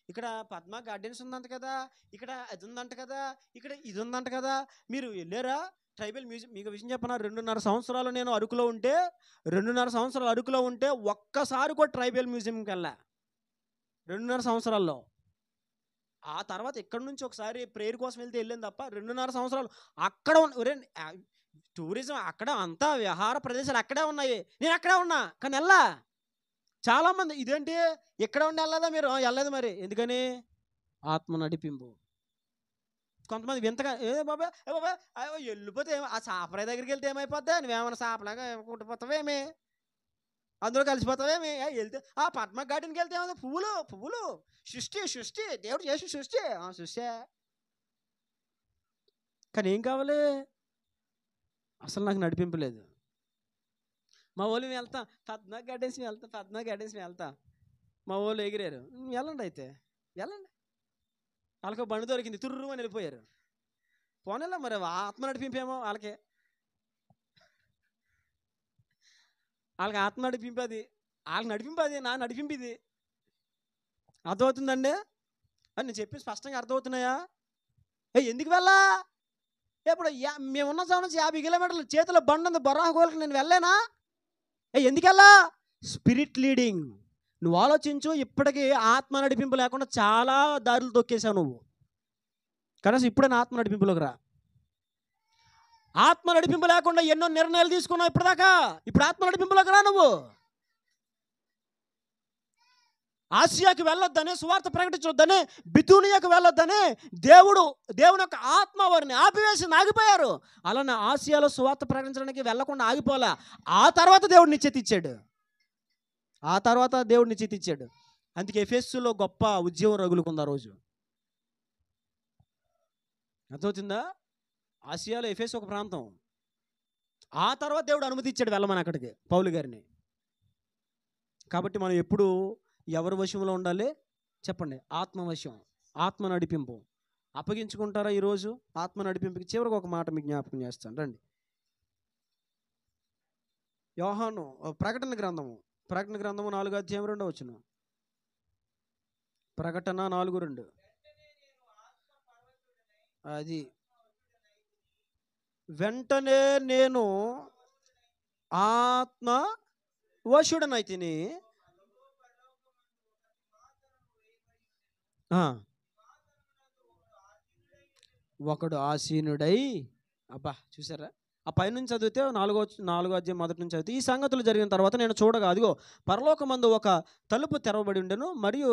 ఇక్కడ పద్మ గార్డెన్స్ ఉందంట కదా, ఇక్కడ అది ఉందంట కదా, ఇక్కడ ఇది ఉందంట కదా, మీరు వెళ్ళారా ట్రైబల్ మ్యూజియం? మీకు విషయం చెప్పనా, 2.5 సంవత్సరాలు నేను అరకులో ఉంటే, 2.5 సంవత్సరాలు అరకులో ఉంటే ఒక్కసారి కూడా ట్రైబల్ మ్యూజియంకి వెళ్ళా 2.5 సంవత్సరాల్లో. ఆ తర్వాత ఇక్కడ నుంచి ఒకసారి ప్రేయర్ కోసం వెళ్తే వెళ్ళాను తప్ప 2.5 సంవత్సరాలు అక్కడ టూరిజం అక్కడ అంతా విహార ప్రదేశాలు అక్కడే ఉన్నాయి, నేను అక్కడే ఉన్నా. కానీ వెళ్ళా. చాలామంది ఇదేంటి ఇక్కడ ఉండి వెళ్ళదా మీరు? వెళ్ళలేదు. మరి ఎందుకని? ఆత్మ నడిపింపు. కొంతమంది వింతగా బాబా వెళ్ళిపోతే ఆ సాపరాయి దగ్గరికి వెళ్తే ఏమైపోద్దా, నువ్వేమైనా సాపలాగా కుట్టిపోతావేమి, అందులో కలిసిపోతావేమి? వెళ్తే ఆ పద్మ గార్డెన్కి వెళ్తే ఏమన్నా పువ్వులు సృష్టి దేవుడు చేసి సృష్టి. కానీ ఏం కావాలి? అసలు నాకు నడిపింపలేదు. మా వాళ్ళు వెళ్తా పద్మ గార్డెన్స్ వెళ్తా, మా వాళ్ళు ఎగిరారు. వెళ్ళండి, అయితే వెళ్ళండి. వాళ్ళకి బండి దొరికింది, తుర్రు అని వెళ్ళిపోయారు. పోనేలా మరి ఆత్మ నడిపింపేమో వాళ్ళకి ఆత్మ నడిపింపది, వాళ్ళకి నడిపింపది, నా నడిపింపిది. అర్థమవుతుందండి అని నేను చెప్పి స్పష్టంగా అర్థమవుతున్నాయా? ఎందుకు వెళ్ళా? ఇప్పుడు మేమున్న సమయం 50 కిలోమీటర్లు చేతిలో బండి ఉంది, బొర్రాకోలకు నేను వెళ్ళానా? ఎందుకు వెళ్ళా? Spirit leading. నువ్వు ఆలోచించు, ఇప్పటికీ ఆత్మ నడిపింపు లేకుండా చాలా దారులు తొక్కేశావు నువ్వు. కనీసం ఇప్పుడైనా ఆత్మ నడిపింపులోకి రా. ఆత్మ నడిపింపు లేకుండా ఎన్నో నిర్ణయాలు తీసుకున్నావు ఇప్పటిదాకా. ఇప్పుడు ఆత్మ నడిపింపులోకి రా. నువ్వు ఆసియాకి వెళ్ళొద్దని, సువార్త ప్రకటించొద్దని, బితూనియాకి వెళ్ళొద్దని దేవుని యొక్క ఆత్మ వారిని ఆపివేసి ఆగిపోయారు. అలానే ఆసియాలో సువార్త ప్రకటించడానికి వెళ్ళకుండా ఆగిపోలే. ఆ తర్వాత దేవుడు నిశ్చయిత ఇచ్చాడు. అందుకే ఎఫెసులో గొప్ప ఉద్యమం రగులుకుంది ఆ రోజు. అర్థమవుతుందా? ఆసియాలో ఎఫెసు ఒక ప్రాంతం. ఆ తర్వాత దేవుడు అనుమతి ఇచ్చాడు వెళ్ళమని అక్కడికి పౌలు గారిని. కాబట్టి మనం ఎప్పుడు ఎవరి వశంలో ఉండాలి చెప్పండి? ఆత్మవశం, ఆత్మ నడిపింపు. అప్పగించుకుంటారా ఈరోజు ఆత్మ నడిపింపుకి? చివరికి ఒక మాట మీకు జ్ఞాపకం చేస్తాను రండి. యోహాను ప్రకటన గ్రంథము ప్రకటన గ్రంథము 4:2. ప్రకటన 4:2. అది వెంటనే నేను ఆత్మ వశుడనైతిని. ఒకడు ఆసీనుడై. అబ్బా చూసారా, ఆ పైనుంచి చదివితే 4వ అధ్యాయం మొదటి నుంచి చదివితే, ఈ సంగతులు జరిగిన తర్వాత నేను చూడగా అదిగో పరలోకమందు ఒక తలుపు తెరవబడి ఉండెను, మరియు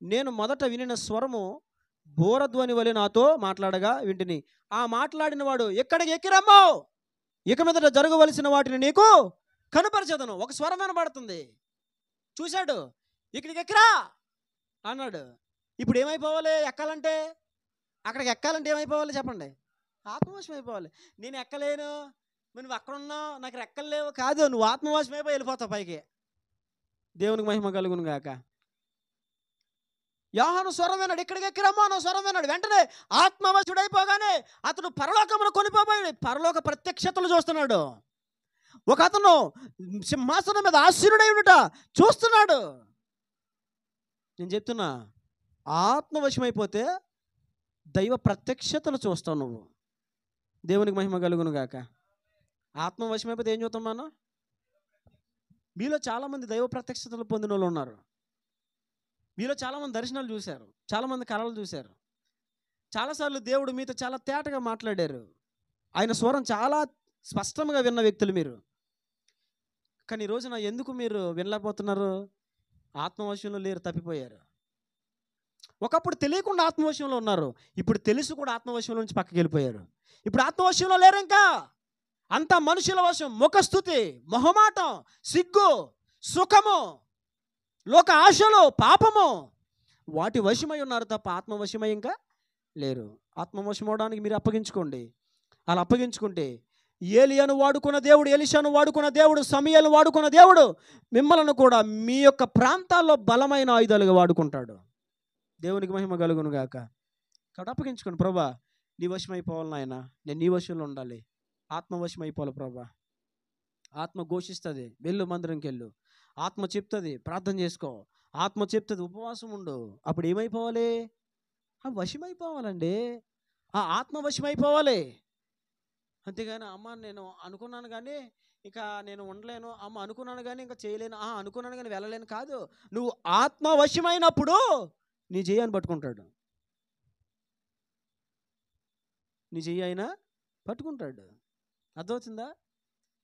నేను మొదట వినిన స్వరము బోరధ్వని వలె నాతో మాట్లాడగా వింటిని. ఆ మాట్లాడిన వాడు, ఇక్కడికి ఎక్కిరమ్మో, ఇక మీదట జరగవలసిన వాటిని నీకు కనుపరచదను. ఒక స్వరం వినబడుతుంది. చూశాడు, ఇక్కడికి ఎక్కిరా అన్నాడు. ఇప్పుడు ఏమైపోవాలి? ఎక్కాలంటే, అక్కడికి ఎక్కాలంటే ఏమైపోవాలి చెప్పండి? ఆత్మవశం అయిపోవాలి. నేను ఎక్కలేను, నువ్వు అక్కడ ఉన్నావు, నాకు రెక్కలేవు కాదు, నువ్వు ఆత్మవశం అయిపోయి వెళ్ళిపోతావు పైకి. దేవునికి మహిమ కలుగును గాక. యోహాను స్వరం విన్నాడు, ఇక్కడికి ఎక్కిరమ్మో అన్న స్వరం విన్నాడు. వెంటనే ఆత్మవశుడైపోగానే అతడు పరలోకమును కొనిపోయి పరలోక ప్రత్యక్షతలు చూస్తున్నాడు. ఒక అతను సింహాసనం మీద ఆసీనుడై ఉండుట చూస్తున్నాడు. నేను చెప్తున్నా, ఆత్మవశమైపోతే దైవ ప్రత్యక్షతలు చూస్తావు నువ్వు. దేవునికి మహిమ కలుగును గాక. ఆత్మవశమైపోతే ఏం చూస్తాం మనం? మీలో చాలామంది దైవ ప్రత్యక్షతలు పొందిన వాళ్ళు ఉన్నారు. మీలో చాలామంది దర్శనాలు చూశారు, చాలామంది కళలు చూశారు. చాలాసార్లు దేవుడు మీతో చాలా తేటగా మాట్లాడారు. ఆయన స్వరం చాలా స్పష్టంగా విన్న వ్యక్తులు మీరు. కానీ ఈ రోజున ఎందుకు మీరు వినలేకపోతున్నారు? ఆత్మవశంలో లేరు, తప్పిపోయారు. ఒకప్పుడు తెలియకుండా ఆత్మవశంలో ఉన్నారు, ఇప్పుడు తెలుసు కూడా ఆత్మవశంలో నుంచి పక్కకి వెళ్ళిపోయారు. ఇప్పుడు ఆత్మవశంలో లేరు. ఇంకా అంతా మనుషుల వశం. ముఖస్థుతి, మొహమాటం, సిగ్గు, సుఖము, లోక ఆశలు, పాపము, వాటి వశమై ఉన్నారు తప్ప ఆత్మవశమై ఇంకా లేరు. ఆత్మవశం అవడానికి మీరు అప్పగించుకోండి. అలా అప్పగించుకుంటే ఏలియాను వాడుకున్న దేవుడు, ఎలీషాను వాడుకున్న దేవుడు, సమూయేలును వాడుకున్న దేవుడు మిమ్మల్ని కూడా మీ యొక్క ప్రాంతాల్లో బలమైన ఆయుధాలుగా వాడుకుంటాడు. దేవునికి మహిమ కలుగును గాక. కాబట్టి అప్పగించుకోండి. ప్రభా, నీ వశమైపోవాలి నాయన, నేను నీ వశంలో ఉండాలి. ఆత్మవశం అయిపోవాలి ప్రభా. ఆత్మ ఘోషిస్తుంది, వెళ్ళు మందిరంకి వెళ్ళు. ఆత్మ చెప్తుంది, ప్రార్థన చేసుకో. ఆత్మ చెప్తుంది, ఉపవాసం ఉండు. అప్పుడు ఏమైపోవాలి? వశమైపోవాలండి. ఆ ఆత్మ వశమైపోవాలి. అంతేగాని అమ్మ నేను అనుకున్నాను కానీ ఇక నేను ఉండలేను, అమ్మ అనుకున్నాను కానీ ఇంకా చేయలేను, అనుకున్నాను కానీ వెళ్ళలేను కాదు. నువ్వు ఆత్మ వశమైనప్పుడు నీ చెయ్యని పట్టుకుంటాడు. నీ చెయ్యి అయినా పట్టుకుంటాడు. అర్థమవుతుందా?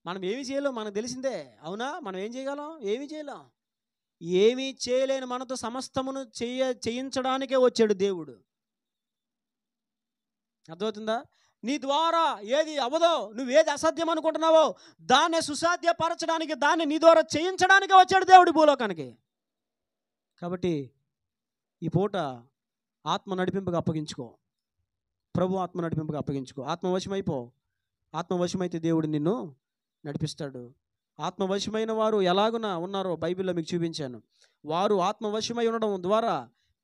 మనం ఏమి చేయలేం, మనకు తెలిసిందే. అవునా? మనం ఏం చేయగలం? ఏమి చేయలేం. ఏమీ చేయలేని మనతో సమస్తమును చేయించడానికే వచ్చాడు దేవుడు. అర్థమవుతుందా? నీ ద్వారా ఏది అవదో, నువ్వేది అసాధ్యం అనుకుంటున్నావో దాన్ని సుసాధ్యపరచడానికి, దాన్ని నీ ద్వారా చేయించడానికే వచ్చాడు దేవుడు భూలోకానికి. కాబట్టి ఈ పూట ఆత్మ నడిపింపుగా అప్పగించుకో. ప్రభు ఆత్మ నడిపింపుగా అప్పగించుకో. ఆత్మవశమైపో. ఆత్మవశమైతే దేవుడు నిన్ను నడిపిస్తాడు. ఆత్మవశమైన వారు ఎలాగున ఉన్నారో బైబిల్లో మీకు చూపించాను. వారు ఆత్మవశమై ఉండడం ద్వారా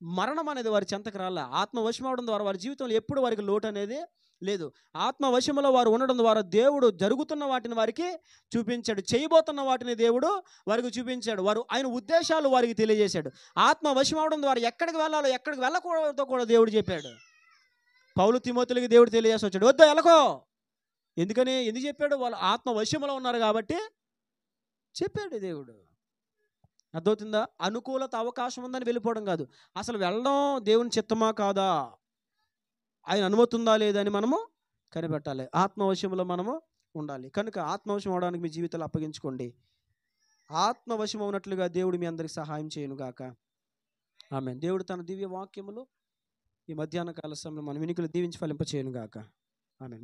మరణం అనేది వారి చెంతకు రాలే. ఆత్మవశం అవడం ద్వారా వారి జీవితంలో ఎప్పుడు వారికి లోటు అనేది లేదు. ఆత్మవశంలో వారు ఉండడం ద్వారా దేవుడు జరుగుతున్న వాటిని వారికి చూపించాడు, చేయబోతున్న వాటిని దేవుడు వారికి చూపించాడు. వారు ఆయన ఉద్దేశాలు వారికి తెలియజేశాడు. ఆత్మవశం అవడం ద్వారా ఎక్కడికి వెళ్ళాలో ఎక్కడికి వెళ్ళకూడదో కూడా దేవుడు చెప్పాడు. పౌలు తిమోతులకి దేవుడు తెలియజేసి వచ్చాడు, వద్దు వెళ్ళకో. ఎందుకు చెప్పాడు? వాళ్ళు ఆత్మవశంలో ఉన్నారు కాబట్టి చెప్పాడు దేవుడు. అర్థమవుతుందా? అనుకూలత అవకాశం ఉందని వెళ్ళిపోవడం కాదు, అసలు వెళ్ళడం దేవుని చిత్తమా కాదా, ఆయన అనుమతి ఉందా లేదని మనము కనిపెట్టాలి. ఆత్మవశంలో మనము ఉండాలి. కనుక ఆత్మవశం అవడానికి మీ జీవితాలు అప్పగించుకోండి. ఆత్మవశం అవునట్లుగా దేవుడు మీ అందరికి సహాయం చేయను గాక. ఆమేన్. దేవుడు తన దివ్య వాక్యములు ఈ మధ్యాహ్న కాల సమయంలో మన వినికిలు దీవించి ఫలింప చేయను గాక. ఆమేన్.